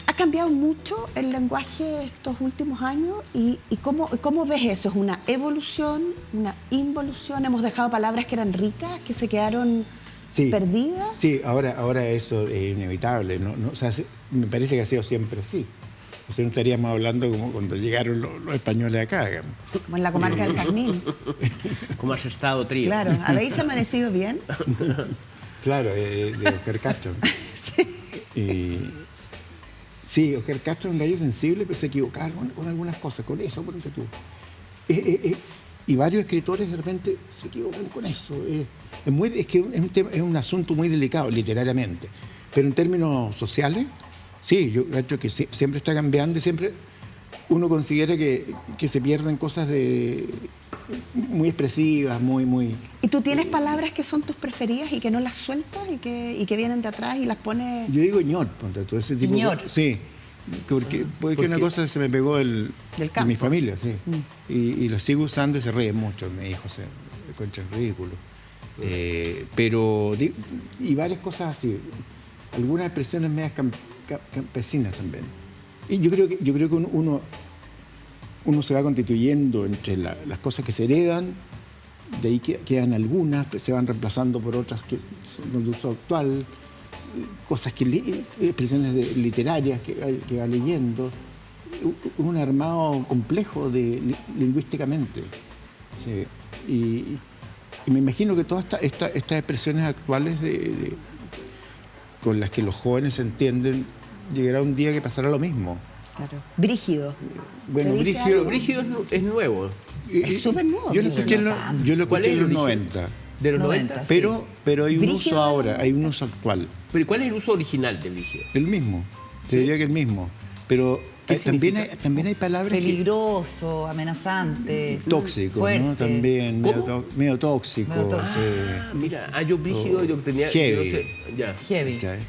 ¿ha cambiado mucho el lenguaje estos últimos años? ¿Y cómo ves eso? ¿Es una evolución, una involución? ¿Hemos dejado palabras que eran ricas, que se quedaron perdidas? Sí, ahora eso es inevitable. O sea, me parece que ha sido siempre así. O sea, no estaríamos hablando como cuando llegaron los españoles acá, digamos. Como en la comarca del Jazmín. ¿Cómo has estado, trío? Claro, ¿habéis amanecido bien? Claro, de Oscar Castro. Sí, Oscar Castro es un gallo sensible, pero se equivocaba con algunas cosas. Con eso, ponte tú. Y varios escritores de repente se equivocan con eso. Es un asunto muy delicado, literariamente. Pero en términos sociales, sí, yo creo que siempre está cambiando y siempre uno considera que se pierden cosas muy expresivas, muy... ¿Y tú tienes palabras que son tus preferidas y que no las sueltas y que vienen de atrás y las pones...? Yo digo ñor, ponte todo ese tipo ñor. Sí, porque una cosa se me pegó de mi familia, sí. Y lo sigo usando y se ríen mucho, mis hijos se encuentran ridículo. Y varias cosas así, algunas expresiones medias campesinas también. Y yo creo que uno se va constituyendo entre las cosas que se heredan, de ahí quedan algunas, se van reemplazando por otras que son de uso actual, cosas expresiones literarias que va leyendo, un armado complejo lingüísticamente. Sí. Y me imagino que todas estas expresiones actuales con las que los jóvenes se entienden, llegará un día que pasará lo mismo. Claro. Brígido. Bueno, Brígido es nuevo. Es súper nuevo. Yo lo escuché en los 90. ¿De los 90? Sí. Pero hay un Brígido uso ahora, hay un uso actual. ¿Pero cuál es el uso original del brígido? El mismo. Te diría que el mismo. Pero también hay palabras Peligroso, amenazante, tóxico, fuerte. ¿no? También medio tóxico. Medio tóxico. Ah, mira, yo brígido, yo tenía... Heavy. Yo no sé, ya. Heavy. ¿Cachai?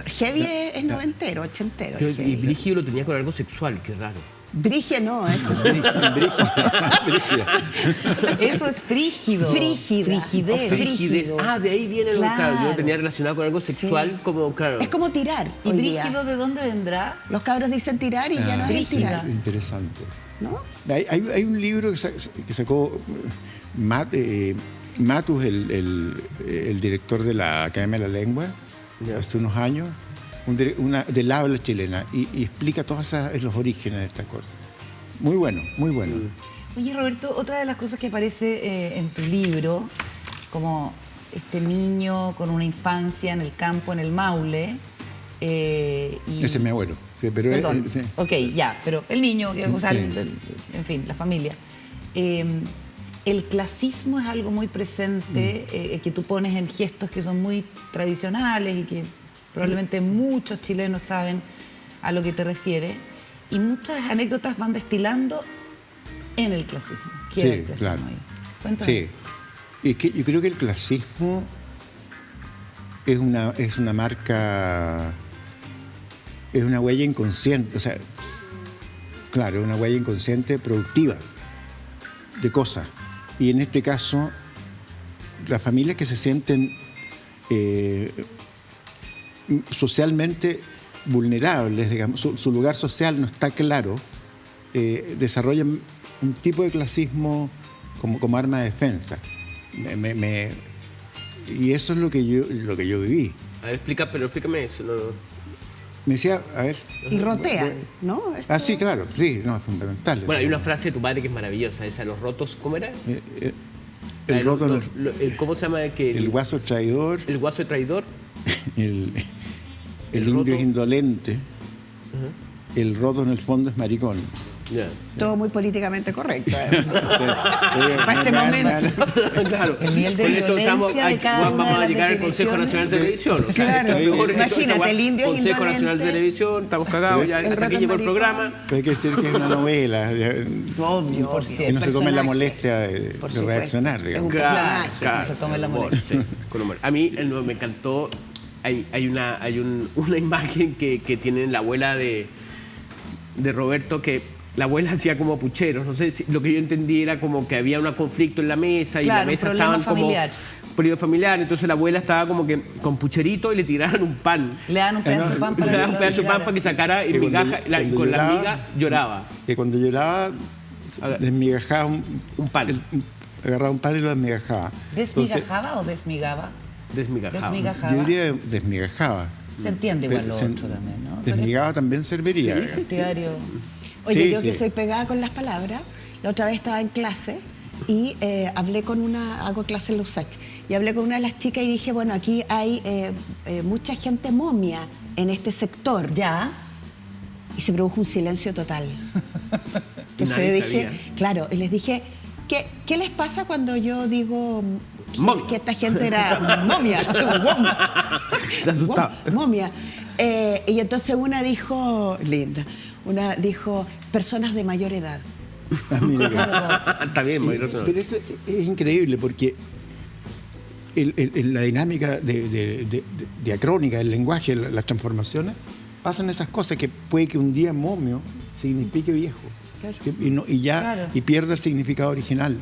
Heavy es noventero, ochentero. Y heavy. brígido lo tenía con algo sexual, qué raro. Brigia no, eso. Eso es frígido. Frígida. Frigidez. Frigidez. Ah, de ahí viene Claro. yo lo tenía relacionado con algo sexual, Sí. como, claro. Es como tirar. ¿Y hoy día. brígido de dónde vendrá? Los cabros dicen tirar y ya no es el Brígida. tirar. Interesante. ¿No? Hay un libro que sacó Matus, el director de la Academia de la Lengua, Ya. hace unos años, del habla chilena, y explica todos los orígenes de estas cosas. Muy bueno, muy bueno. Oye, Roberto, otra de las cosas que aparece en tu libro, como este niño con una infancia en el campo, en el Maule. Ese es mi abuelo. Sí, pero Perdón. sí. Ok, ya, pero el niño, o sea, Sí. en fin, la familia. El clasismo es algo muy presente, que tú pones en gestos que son muy tradicionales y que probablemente muchos chilenos saben a lo que te refieres. Y muchas anécdotas van destilando en el clasismo. ¿Qué era el clasismo claro. ahí? Cuéntanos. Sí. Es que yo creo que el clasismo es una marca, es una huella inconsciente, o sea, claro, una huella inconsciente productiva de cosas. Y en este caso, las familias que se sienten socialmente vulnerables, digamos, su lugar social no está claro, desarrollan un tipo de clasismo como arma de defensa. Y eso es lo que yo viví. A ver, explícame eso. No. Me decía, a ver. Y rotean, ¿no? Ah, sí, claro, sí, no, es fundamental. Bueno, eso. hay una frase de tu padre que es maravillosa, esa, los rotos, ¿cómo era? El roto, ¿Cómo se llama? el guaso traidor, El guaso traidor. el El indio roto. es indolente, el roto en el fondo es maricón. Ya. Todo muy políticamente correcto. Para este momento. Claro. El nivel de Con esto violencia de cada vamos una de a las llegar al Consejo Nacional de Televisión. O sea, Claro. esto es mejor, Imagínate, el indio es Consejo indolente. Nacional de Televisión, estamos cagados ya, El hasta rato aquí es llegó el maricón. programa. Pero hay que decir que es una novela, Obvio, Por obvio. cierto. y no se tome la Personaje. molestia de supuesto. reaccionar, digamos. Es un personaje, que se tome la humor, molestia. sí, con humor. A mí me encantó, hay una imagen que tiene la abuela de Roberto, que la abuela hacía como pucheros, no sé, lo que yo entendí era como que había un conflicto en la mesa y Claro, la mesa un problema estaban familiar. como problema familiar, entonces la abuela estaba como que con pucherito y le tiraron un pan. Le dan un pedazo de pan para Le daban que un pedazo de pan para que sacara y Que cuando- migaja, y cuando con la lloraba- miga lloraba. Que cuando lloraba, A ver. desmigajaba Un pan. agarraba un pan y lo desmigajaba. ¿Desmigajaba o desmigaba? Desmigajaba. Desmigajaba. Yo diría desmigajaba. Se entiende igual lo Se- otro también, ¿no? Desmigaba también serviría. Sí, sí, sí. Partidario. Oye, Sí, yo sí. que soy pegada con las palabras, la otra vez estaba en clase y hablé con hago clase en Lusach, y hablé con una de las chicas y dije, bueno, aquí hay mucha gente momia en este sector. Ya. Y se produjo un silencio total. Entonces Nadie le dije, sabía. claro, y les dije, ¿qué les pasa cuando yo digo Momia. que esta gente era momia? Se asustaba. Momia. Y entonces una dijo, linda, una dijo, personas de mayor edad. Ah, mira, Claro, Está bien, muy razonable. pero eso es increíble porque la dinámica diacrónica del lenguaje, las transformaciones, pasan esas cosas que puede que un día momio signifique viejo. Claro. Claro. Y pierda el significado original.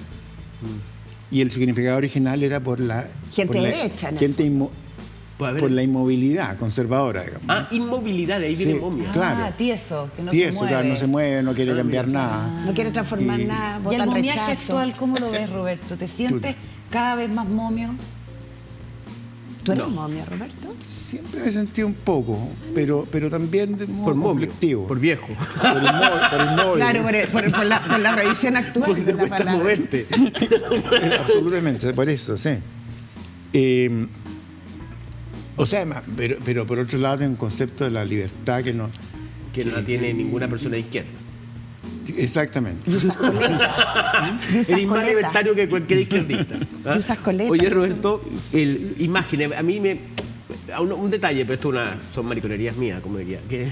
Y el significado original era por la Gente por la- derecha, ¿no? gente Puede haber- por la inmovilidad conservadora, digamos. Ah, inmovilidad, de ahí viene Sí. momia. Claro. Tieso, que no Tieso, se mueve. claro, no se mueve, no quiere cambiar nada. No quiere transformar Y- nada, ¿Y el votan momiaje rechazo. actual cómo lo ves, Roberto? ¿Te sientes cada vez más momio? ¿Tú eres No. momia, Roberto? Siempre me sentí un poco, pero también de modo Por momio, conflictivo. por viejo. Por el móvil. Claro, por la revisión actual Porque de te la cuesta palabra. moverte. Absolutamente, por eso, sí. O sea, pero por otro lado, hay un concepto de la libertad que no. Que no la tiene ninguna persona de izquierda. Exactamente. Y usas coleta. Y usas Eres más coleta. libertario que cualquier izquierdista. Y usas coleta. Oye, Roberto, imágenes, a mí me... Un detalle, pero esto son mariconerías mías, como diría. Que,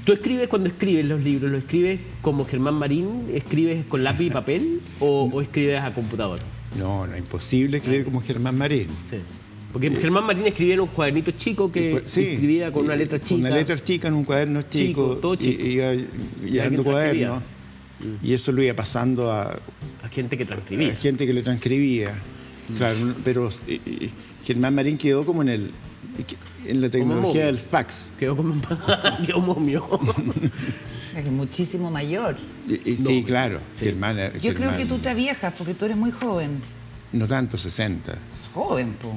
¿tú escribes cuando escribes los libros? ¿Lo escribes como Germán Marín? ¿Escribes con lápiz y papel? ¿O escribes a computador? No, es imposible escribir como Germán Marín. Sí. Porque Germán Marín escribía en un cuadernito chico que Sí, escribía con una letra chica. Con una letra chica en un cuaderno chico. Chico, todo chico. Y iba alguien llenando transcribía. cuadernos. Y eso lo iba pasando a A gente que transcribía. gente que le transcribía. Claro, pero Germán Marín quedó como en la tecnología momio. del fax. Quedó como quedó momio. Es muchísimo mayor. Sí, claro. Sí. Yo creo que tú te aviejas porque tú eres muy joven. No tanto, 60. Es joven, po. O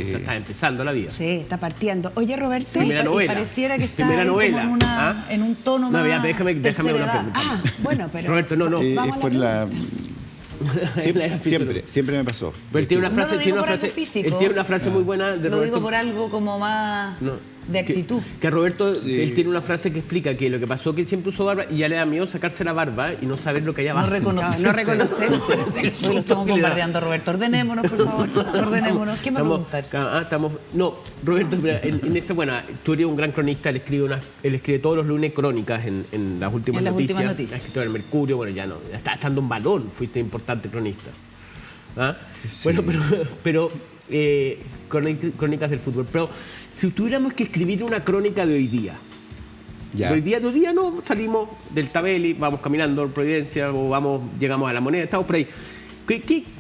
sea, estás empezando la vida. Sí, está partiendo. Oye, Roberto. Primera Y novela. pareciera que está Primera ahí como novela. ¿Ah? en un tono No, más ya, déjame tercera una edad. Ah, bueno, pero. Roberto, no. Es Vamos a la por la... Siempre. Siempre me pasó. Pero él tiene una No frase, lo digo tiene una por algo frase, físico. él tiene una frase muy buena de Lo Roberto. digo por algo como más No, de actitud. Que a Roberto, Sí. él tiene una frase que explica que lo que pasó que él siempre usó barba y ya le da miedo sacarse la barba y no saber lo que hay abajo. No reconocer. No reconocer. Hoy lo estamos bombardeando, Roberto. Ordenémonos, por favor. Ordenémonos. ¿Qué me va a preguntar? No, Roberto, mira, en esta, bueno, tú eres un gran cronista, él escribe todos los lunes crónicas en las últimas En las noticias. últimas noticias. Ha escrito en el Mercurio, bueno, ya no, ya está estando en balón, fuiste importante cronista. ¿Ah? Sí. Bueno, pero crónicas del fútbol. Pero si tuviéramos que escribir una crónica de hoy día, Ya. de hoy día no salimos del Tabeli, vamos caminando por Providencia o llegamos a La Moneda, estamos por ahí.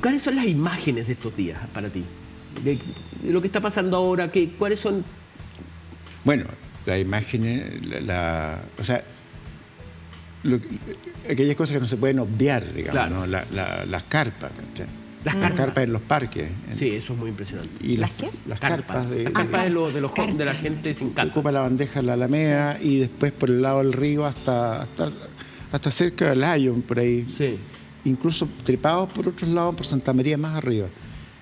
¿Cuáles son las imágenes de estos días para ti? De lo que está pasando ahora, ¿cuáles son? Bueno, las imágenes, o sea, aquellas cosas que no se pueden obviar, digamos, Claro. ¿no? Las carpas, ¿cachai? Las Las carpas en los parques. Sí, eso es muy impresionante. Y ¿Las qué? Las Carpas. carpas. Las carpas de la carpas. gente sin casa. Ocupa la bandeja en la Alameda y después por el lado del río hasta cerca del Lyon, por ahí. Sí. Incluso trepados por otros lados, por Santa María más arriba.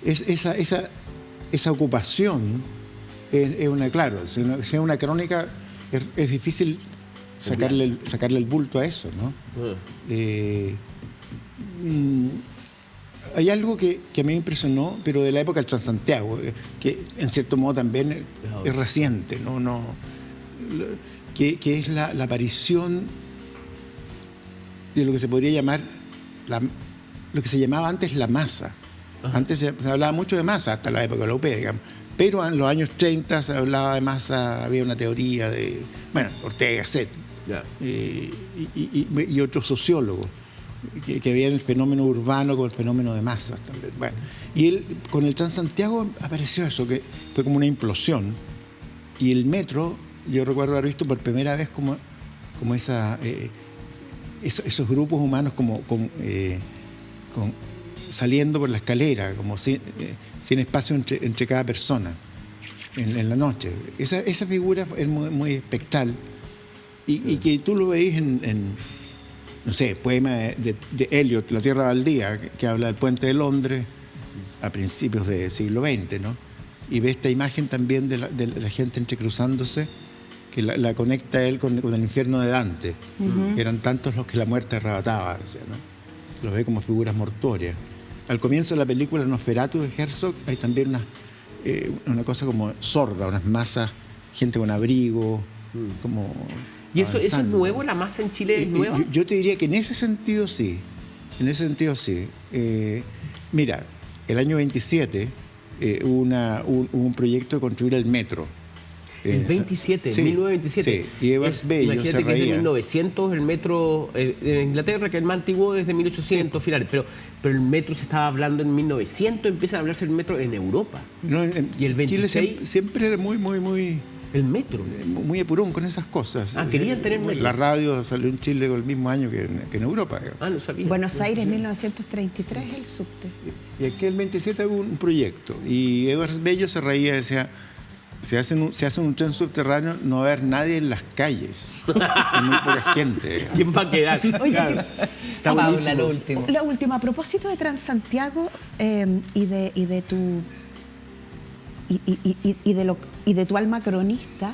Esa ocupación es una, claro, si es una crónica, es difícil sacarle el bulto a eso, ¿no? Hay algo que a mí me impresionó, pero de la época del Transantiago, que en cierto modo también es reciente, ¿no? Que es la aparición de lo que se podría llamar, lo que se llamaba antes la masa. Ajá. Antes se hablaba mucho de masa, hasta la época de la UP, digamos. Pero en los años 30 se hablaba de masa, había una teoría de, bueno, Ortega y Gasset, Ya. y otros sociólogos que veían el fenómeno urbano con el fenómeno de masas también. Bueno, y él, con el Transantiago apareció eso, que fue como una implosión. Y el metro, yo recuerdo haber visto por primera vez como esos grupos humanos saliendo por la escalera, como sin espacio entre cada persona en la noche. Esa figura es muy, muy espectral y que tú lo veis en no sé, poema de Eliot, La Tierra Baldía, que habla del puente de Londres a principios del siglo XX, ¿no? Y ve esta imagen también de la gente entrecruzándose que la conecta él con el infierno de Dante. Eran tantos los que la muerte arrebataba, decía, ¿no? Los ve como figuras mortuorias. Al comienzo de la película Nosferatu de Herzog hay también una cosa como sorda, unas masas, gente con abrigo, como... ¿Y eso es avanzando. nuevo? ¿La masa en Chile es nueva? Yo te diría que en ese sentido sí. En ese sentido sí. Mira, el año 27 hubo un proyecto de construir el metro. El 27, sí, 1927. Sí, y Evers Bello imagínate se que es de reía. 1900 el metro en Inglaterra, que es el más antiguo desde 1800 finales, pero el metro se estaba hablando en 1900, empieza a hablarse el metro en Europa. No, Y el 26, Chile siempre era muy el metro. muy apurón con esas cosas. Ah, querían tener metro. La radio salió en Chile el mismo año que en Europa. Digamos. Ah, no sabía. Buenos Aires, 1933, el subte. Y aquí el 27 hubo un proyecto y Evers Bello se reía y decía, se hace un tren subterráneo, no va a haber nadie en las calles. Hay muy poca gente. ¿Quién va a quedar? Oye, Claro. que- Está Paula, buenísimo. lo último. La última, a propósito de Transantiago y de tu y de tu alma cronista,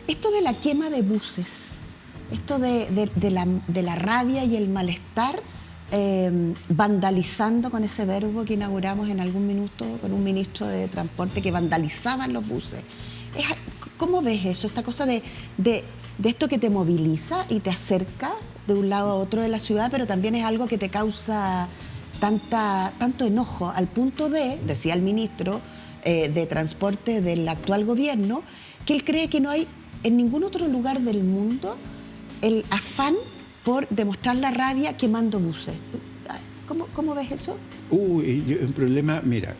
esto de la quema de buses, esto de la rabia y el malestar, vandalizando con ese verbo que inauguramos en algún minuto con un ministro de Transporte que vandalizaban los buses. ¿Cómo ves eso? Esta cosa de esto que te moviliza y te acerca de un lado a otro de la ciudad, pero también es algo que te causa tanto enojo, al punto de, decía el ministro de Transporte del actual gobierno, que él cree que no hay en ningún otro lugar del mundo el afán por demostrar la rabia quemando buses. ¿Cómo ves eso? Un problema, mira,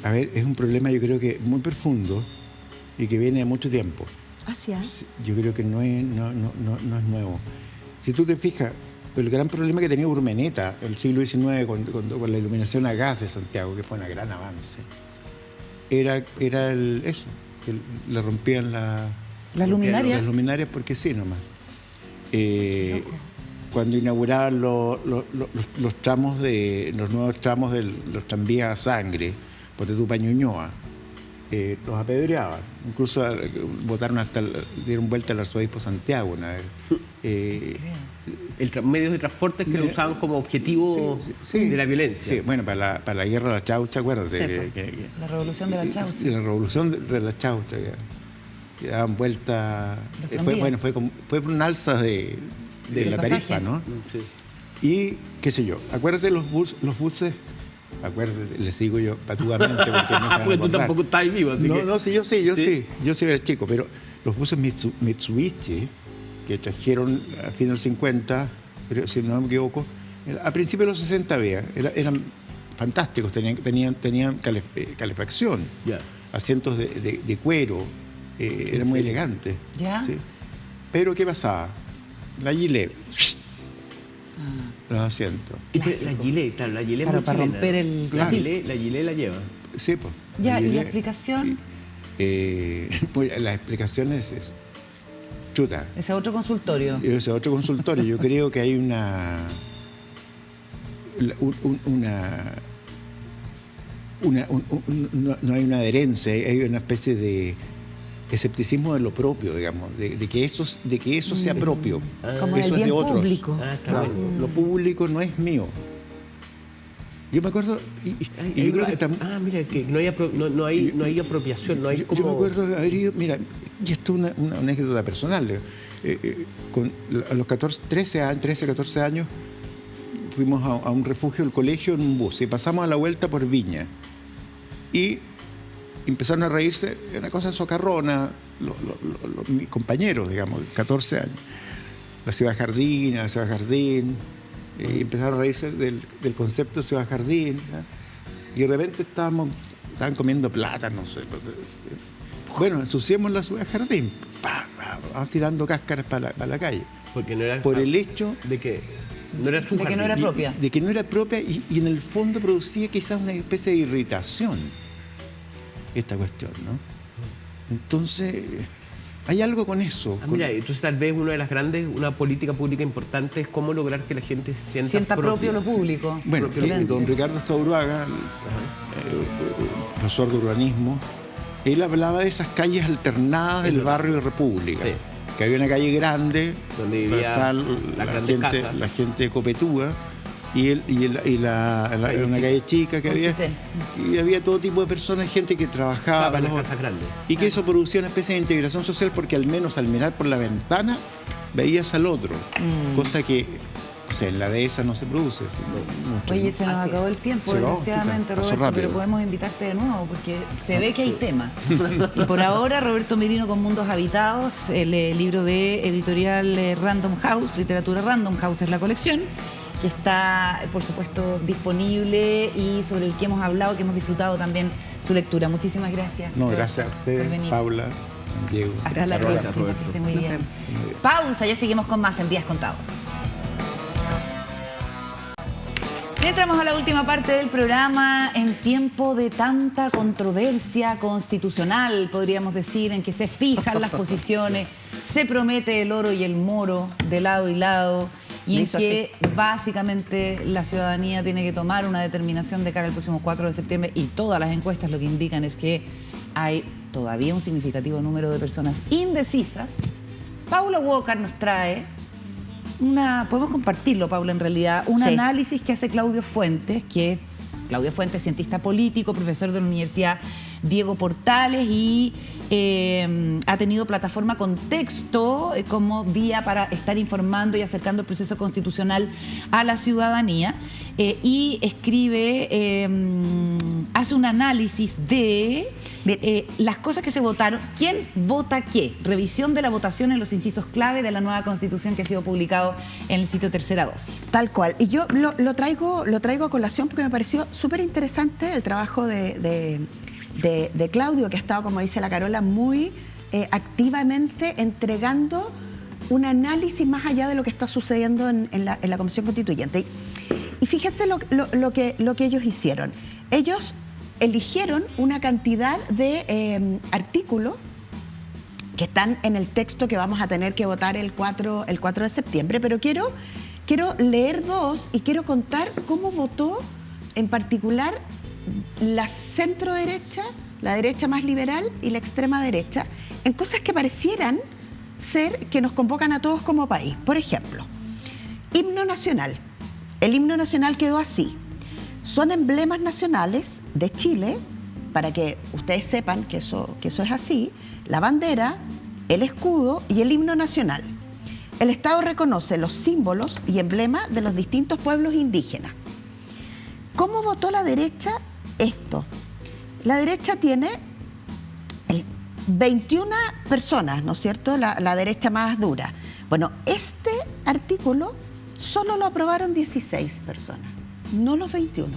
a ver, es un problema yo creo que muy profundo y que viene de mucho tiempo. Hacia. Yo creo que no es nuevo. Si tú te fijas, el gran problema que tenía Urmeneta el siglo XIX con la iluminación a gas de Santiago, que fue un gran avance, era eso, que le rompían ¿Las luminarias? las luminarias porque sí nomás. Cuando inauguraban los nuevos tramos de los tranvías a sangre, Potetú Ñuñoa, los apedreaban. Incluso dieron vuelta al arzobispo Santiago una vez. Medios de transporte que lo usaban como objetivo de la violencia. Sí, bueno, para la guerra de la Chaucha, acuérdate. Sí, la revolución de la Chaucha. La revolución de la Chaucha. Que daban vuelta. Fue por un alza de la tarifa, ¿no? Sí. Y, qué sé yo, acuérdate los buses. Acuérdate, les digo yo patudamente porque no se van a Porque tú acordar. tampoco estás vivo, así que... No, sí, yo sí era chico, pero los buses Mitsubishi que trajeron a fines de los 50, pero si no me equivoco, a principios de los 60 eran fantásticos, tenían calefacción, Ya. asientos de cuero, eran muy elegantes. ¿Ya? ¿sí? Pero ¿qué pasaba? La Gillette, los asientos. La Gillette, claro, la Gillette Claro, es muy para chilena. romper el- La la Gillette la lleva. Sí, pues. Ya, ¿y la Gillette. explicación? Pues, la explicación es chuta. Ese otro consultorio. Ese otro consultorio. Yo creo que hay no hay una adherencia, hay una especie de escepticismo de lo propio, digamos, de que eso sea propio. Como eso el es bien de otros. público. Ah, está No, bueno. lo público no es mío. Yo me acuerdo, y yo creo que mira, que no hay apropiación, no hay como... Yo me acuerdo de haber ido, mira, y esto es una anécdota personal. A los 13, 14 años, fuimos a un refugio del colegio en un bus y pasamos a la vuelta por Viña. Y empezaron a reírse, una cosa socarrona, mis compañeros, digamos, 14 años. La ciudad jardín, y empezaron a reírse del concepto de ciudad jardín. ¿no? Y de repente estaban comiendo plátanos. Bueno, ensuciemos la ciudad jardín. Vamos tirando cáscaras para la calle. Porque no era... Por el hecho ¿De qué? No era su De que no jardín. era propia. de que no era propia y en el fondo producía quizás una especie de irritación esta cuestión, ¿no? Entonces, hay algo con eso. Mira, entonces tal vez una política pública importante es cómo lograr que la gente se Sienta propio lo público. Bueno, sí, Propiamente. don Ricardo Stauruaga, profesor de urbanismo, él hablaba de esas calles alternadas del barrio de República. Sí. Que había una calle grande donde vivía la gente de Copetúa y una calle chica que había, y había todo tipo de personas, gente que trabajaba en las casas grandes, y que eso producía una especie de integración social, porque al menos al mirar por la ventana veías al otro, cosa que, o sea, en la dehesa no se produce. Oye, se nos acabó el tiempo, desgraciadamente, Roberto, pero podemos invitarte de nuevo porque se ve que hay tema. Y por ahora, Roberto Merino con Mundos Habitados, el libro de editorial Random House, Literatura Random House es la colección, que está, por supuesto, disponible y sobre el que hemos hablado, que hemos disfrutado también su lectura. Muchísimas gracias. No, gracias a usted, Paula, Diego. Hasta la próxima, que esté muy bien. Pausa, ya seguimos con más en Días Contados. Entramos a la última parte del programa en tiempo de tanta controversia constitucional, podríamos decir, en que se fijan las posiciones, se promete el oro y el moro de lado y lado, y en que básicamente la ciudadanía tiene que tomar una determinación de cara al próximo 4 de septiembre, y todas las encuestas lo que indican es que hay todavía un significativo número de personas indecisas. Paula Walker nos trae podemos compartirlo, Paula, en realidad, un análisis que hace Claudio Fuentes, cientista político, profesor de la Universidad Diego Portales, y ha tenido plataforma Contexto como vía para estar informando y acercando el proceso constitucional a la ciudadanía, y escribe, hace un análisis de las cosas que se votaron, quién vota qué, revisión de la votación en los incisos clave de la nueva Constitución que ha sido publicado en el sitio Tercera Dosis. Tal cual. Y yo lo traigo a colación porque me pareció súper interesante el trabajo de Claudio, que ha estado, como dice la Carola, muy activamente entregando un análisis más allá de lo que está sucediendo en la Comisión Constituyente. Y fíjense lo que ellos hicieron. Ellos eligieron una cantidad de artículos que están en el texto que vamos a tener que votar el 4 de septiembre, pero quiero leer dos y quiero contar cómo votó en particular la centro-derecha, la derecha más liberal y la extrema derecha, en cosas que parecieran ser que nos convocan a todos como país. Por ejemplo, himno nacional. El himno nacional quedó así. Son emblemas nacionales de Chile, para que ustedes sepan que eso es así, la bandera, el escudo y el himno nacional. El Estado reconoce los símbolos y emblemas de los distintos pueblos indígenas. ¿Cómo votó la derecha esto? La derecha tiene 21 personas, ¿no es cierto? La derecha más dura. Bueno, este artículo solo lo aprobaron 16 personas. No los 21.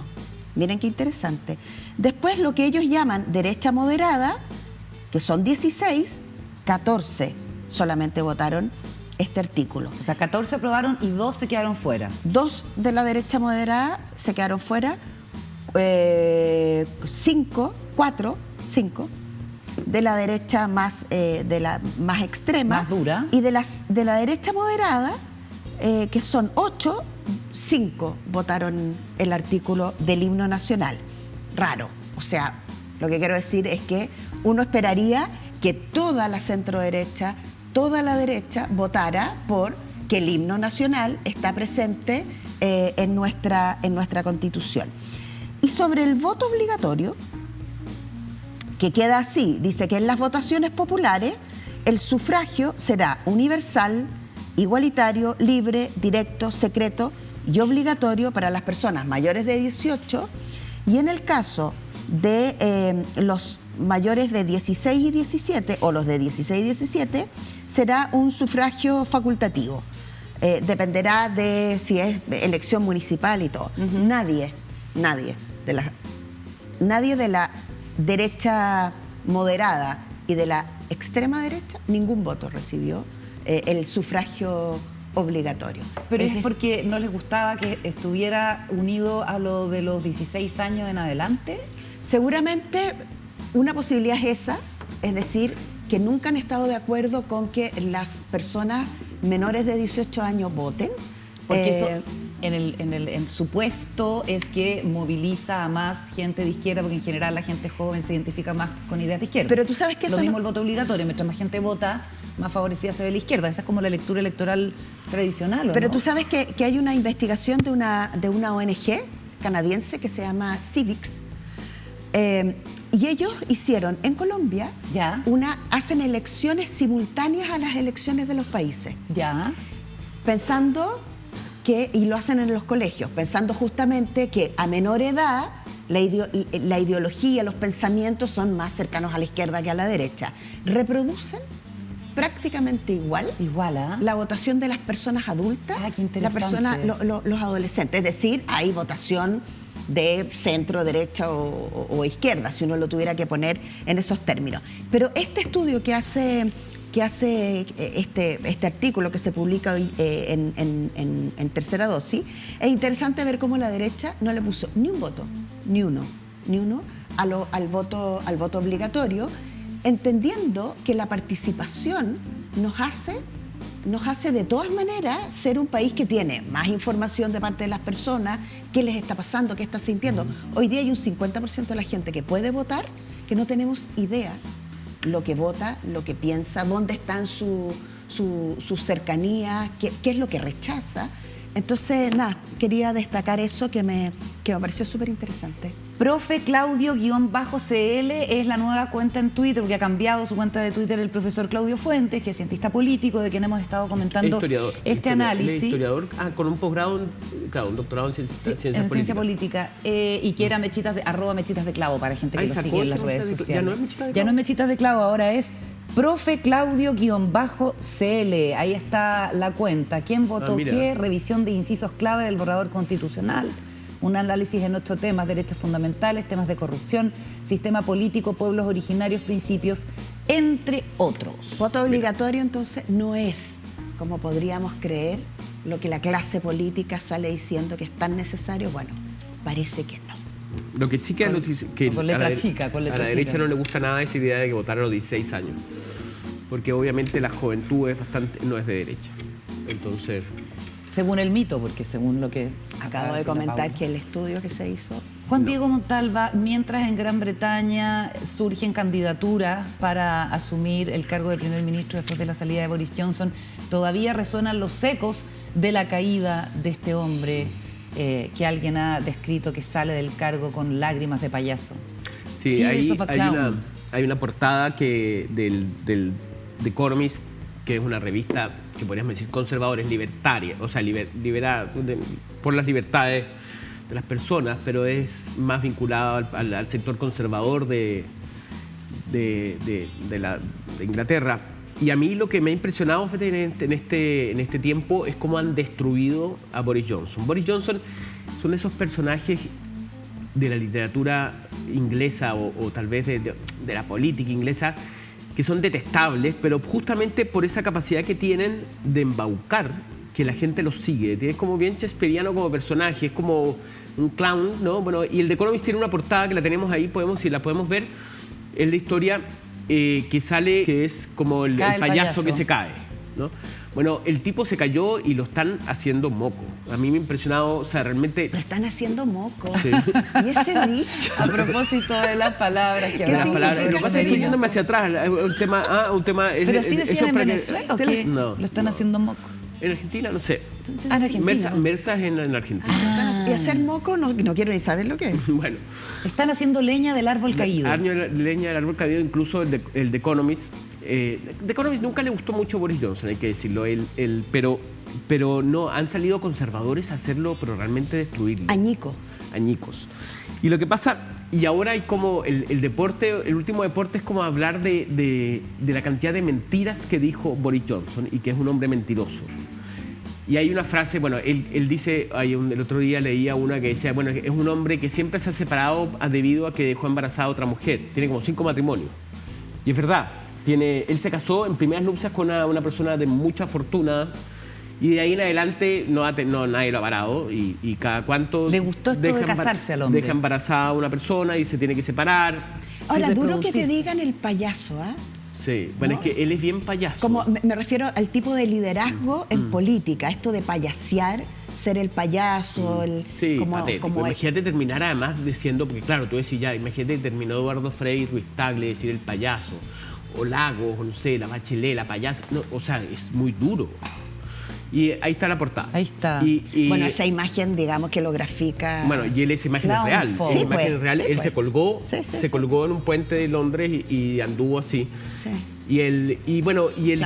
Miren qué interesante. Después, lo que ellos llaman derecha moderada, que son 16, 14 solamente votaron este artículo. O sea, 14 aprobaron y 2 se quedaron fuera. 2 de la derecha moderada se quedaron fuera, 4 de la derecha más extrema. Más dura. Y de la derecha moderada, que son 8, 5 votaron el artículo del himno nacional. Raro. O sea, lo que quiero decir es que uno esperaría que toda la centroderecha, toda la derecha votara por que el himno nacional está presente en nuestra Constitución. Y sobre el voto obligatorio, que queda así, dice que en las votaciones populares el sufragio será universal, igualitario, libre, directo, secreto y obligatorio para las personas mayores de 18, y en el caso de los mayores de 16 y 17 o los de 16 y 17 será un sufragio facultativo. Dependerá de si es elección municipal y todo. Nadie de la derecha moderada y de la extrema derecha, ningún voto recibió el sufragio obligatorio. Pero es porque no les gustaba que estuviera unido a lo de los 16 años en adelante. Seguramente una posibilidad es esa, es decir, que nunca han estado de acuerdo con que las personas menores de 18 años voten. Porque en supuesto es que moviliza a más gente de izquierda, porque en general la gente joven se identifica más con ideas de izquierda. Pero tú sabes que lo eso mismo no... el voto obligatorio, mientras más gente vota, más favorecida se ve la izquierda. Esa es como la lectura electoral tradicional, ¿o Pero no? tú sabes que hay una investigación de una ONG canadiense que se llama Civics, y ellos hicieron en Colombia, Ya. hacen elecciones simultáneas a las elecciones de los países, Ya. pensando que, y lo hacen en los colegios, pensando justamente que a menor edad la ideología, los pensamientos son más cercanos a la izquierda que a la derecha. Reproducen prácticamente igual Igual, la votación de las personas adultas, Ah, qué interesante. los adolescentes. Es decir, hay votación de centro, derecha o izquierda, si uno lo tuviera que poner en esos términos. Pero este estudio que hace este artículo que se publica hoy en Tercera Dosis, es interesante ver cómo la derecha no le puso ni un voto, ni uno al voto obligatorio, entendiendo que la participación nos hace de todas maneras ser un país que tiene más información de parte de las personas, qué les está pasando, qué está sintiendo. Hoy día hay un 50% de la gente que puede votar que no tenemos idea lo que vota, lo que piensa, dónde están sus cercanías, qué es lo que rechaza. Entonces, nada, quería destacar eso que me pareció súper interesante. Profe Claudio_CL es la nueva cuenta en Twitter, porque ha cambiado su cuenta de Twitter el profesor Claudio Fuentes, que es cientista político, de quien hemos estado comentando análisis. Él es historiador con un posgrado, claro, un doctorado en ciencia política. Y que era mechitas de clavo para gente que lo sigue en las redes sociales. Ya no es mechitas de clavo. Ya no es mechitas de clavo, ahora es profe Claudio_CL. Ahí está la cuenta. ¿Quién votó qué? Revisión de incisos clave del borrador constitucional. Un análisis en 8 temas: derechos fundamentales, temas de corrupción, sistema político, pueblos originarios, principios, entre otros. Voto obligatorio, entonces, no es, como podríamos creer, lo que la clase política sale diciendo que es tan necesario. Bueno, parece que no. Lo que sí que, con letra chica, con letra a la derecha chica. no le gusta nada esa idea de que votar a los 16 años. Porque obviamente la juventud no es de derecha. Entonces... Según el mito, porque según lo que... Acabo de comentar que el estudio que se hizo... Juan Diego Montalva, mientras en Gran Bretaña surgen candidaturas para asumir el cargo de primer ministro después de la salida de Boris Johnson, todavía resuenan los ecos de la caída de este hombre que alguien ha descrito que sale del cargo con lágrimas de payaso. Sí, hay una portada de Economist, que es una revista que podríamos decir conservadores, libertaria, o sea, liberada por las libertades de las personas, pero es más vinculado al sector conservador de Inglaterra. Y a mí lo que me ha impresionado en este tiempo es cómo han destruido a Boris Johnson. Boris Johnson son esos personajes de la literatura inglesa o tal vez de la política inglesa que son detestables, pero justamente por esa capacidad que tienen de embaucar, que la gente los sigue. Es como bien shakespeariano como personaje, es como un clown, ¿no? Bueno, y el The Economist tiene una portada que la tenemos ahí, si la podemos ver, es la historia que sale, que es como el payaso que se cae, ¿no? Bueno, el tipo se cayó y lo están haciendo moco. A mí me ha impresionado, o sea, realmente... Lo están haciendo moco. Sí. Y ese dicho. A propósito de las palabras que hablamos. Lo que pasa es que estoy yéndome hacia atrás. Un tema... ¿Pero así decían en Venezuela o qué? No. ¿Lo están haciendo moco? En Argentina, no sé. Ah, en Argentina. Mersas en Argentina. Y hacer moco no quiero ni saber lo que es. Bueno. Están haciendo leña del árbol caído. Leña del árbol caído, incluso el The Economist. The Economist nunca le gustó mucho a Boris Johnson, hay que decirlo, pero no, han salido conservadores a hacerlo, pero realmente destruirlo. Añicos. Y lo que pasa, y ahora hay como el deporte, el último deporte es como hablar de la cantidad de mentiras que dijo Boris Johnson y que es un hombre mentiroso. Y hay una frase, bueno, él dice, el otro día leía una que decía, bueno, es un hombre que siempre se ha separado debido a que dejó embarazada a otra mujer. Tiene como 5 matrimonios. Y es verdad. Él se casó en primeras nupcias con una persona de mucha fortuna y de ahí en adelante nadie lo ha parado y cada cuánto... Le gustó esto de casarse al hombre. Deja embarazada a una persona y se tiene que separar. Ahora, duro que te digan el payaso, ¿ah? Sí, bueno, ¿no? Es que él es bien payaso. Como me refiero al tipo de liderazgo en política, esto de payasear ser el payaso, Sí, patético. Imagínate terminar además diciendo, porque claro, tú decís ya, imagínate terminó Eduardo Frei Ruiz Tagle decir el payaso, o Lagos, o no sé, la Bachelet, la payasa, no, o sea, es muy duro. Y ahí está la portada. Ahí está. Bueno, esa imagen, digamos, que lo grafica... Bueno, y él, esa imagen es real. Sí, Esa imagen es real. sí, Él pues. se colgó en un puente de Londres y anduvo así. Sí. Y el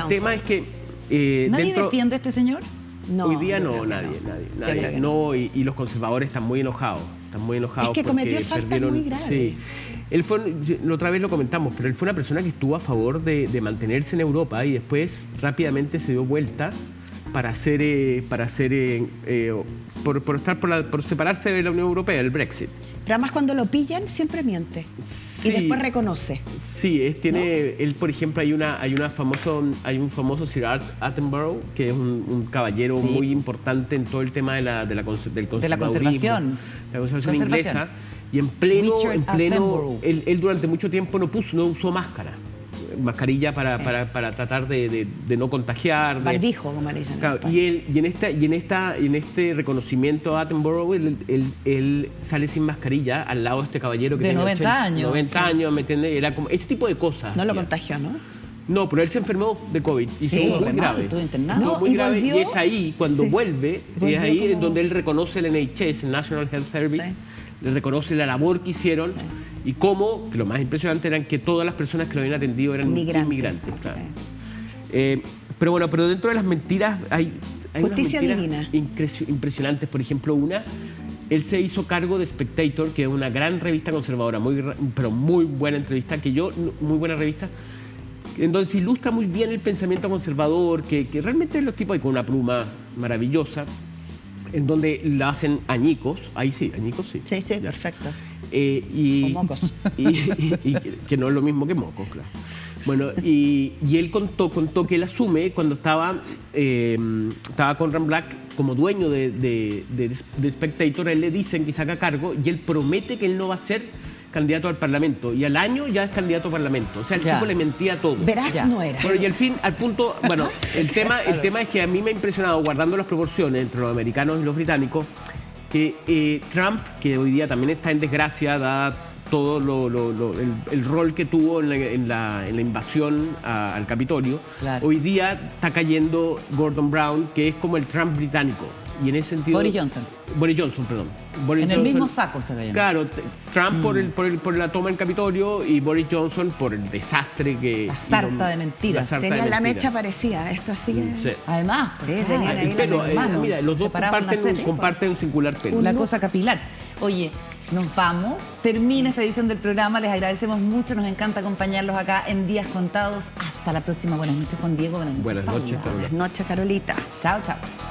tema es que... ¿Nadie defiende a este señor? No, hoy día yo no, creo que nadie. no. Y los conservadores están muy enojados. Es que cometió faltas muy graves. Sí. Él fue, la otra vez lo comentamos, pero él fue una persona que estuvo a favor de mantenerse en Europa y después rápidamente se dio vuelta por separarse de la Unión Europea, el Brexit. Pero además cuando lo pillan siempre miente. Sí. Y después reconoce. Sí, él, por ejemplo, hay un famoso Sir Attenborough, que es un caballero muy importante en todo el tema de la conservación. La conservación inglesa. Y en pleno él durante mucho tiempo no usó mascarilla para tratar de no contagiar. Barbijo, como le dicen. Claro, y en este reconocimiento a Attenborough, él sale sin mascarilla al lado de este caballero que de tiene 90 años. 90 años, ¿me entiendes? Era como ese tipo de cosas. No lo contagió, ¿no? No, pero él se enfermó de COVID y Sí, estuvo muy grave. estuvo internado. No, Muy y grave, volvió. y es ahí, cuando vuelve, es ahí como... donde él reconoce el NHS, el National Health Service, Sí. le reconoce la labor que hicieron y cómo, que lo más impresionante eran que todas las personas que lo habían atendido eran inmigrantes. Claro. Pero bueno, pero dentro de las mentiras hay Justicia unas mentiras divina. impresionantes. Por ejemplo, él se hizo cargo de Spectator, que es una gran revista conservadora, pero muy buena entrevista, muy buena revista, en donde se ilustra muy bien el pensamiento conservador, que realmente los tipos hay con una pluma maravillosa, en donde la hacen añicos, ahí sí, añicos sí. Sí, Ya. perfecto. O mocos. Y que no es lo mismo que mocos, claro. Bueno, y él contó que él asume cuando estaba Conrad Black como dueño de Spectator, a él le dicen que saca cargo y él promete que él no va a ser candidato al Parlamento y al año ya es candidato al Parlamento. O sea, el tipo le mentía todo. Verás no era. Bueno, y al punto, bueno, el tema es que a mí me ha impresionado, guardando las proporciones entre los americanos y los británicos, que Trump, que hoy día también está en desgracia, dada todo el rol que tuvo en la invasión al Capitolio, Claro. hoy día está cayendo Gordon Brown, que es como el Trump británico. Y en ese sentido... Boris Johnson, perdón. en el mismo saco está cayendo. Claro, Trump por la toma del Capitolio y Boris Johnson por el desastre que... La sarta de mentiras. Tenían la mecha parecida. Esto así que... Sí. Además, Sí, tenían ahí El pelo, la mano. mira, los dos separaban la ceja. comparten un singular pelo. la cosa capilar. Oye, nos vamos. Termina esta edición del programa. Les agradecemos mucho. Nos encanta acompañarlos acá en Días Contados. Hasta la próxima. Buenas noches, Juan Diego. Buenas noches, Buenas Paula. noches, Paula. Buenas noches, Carolita. Chao, chao.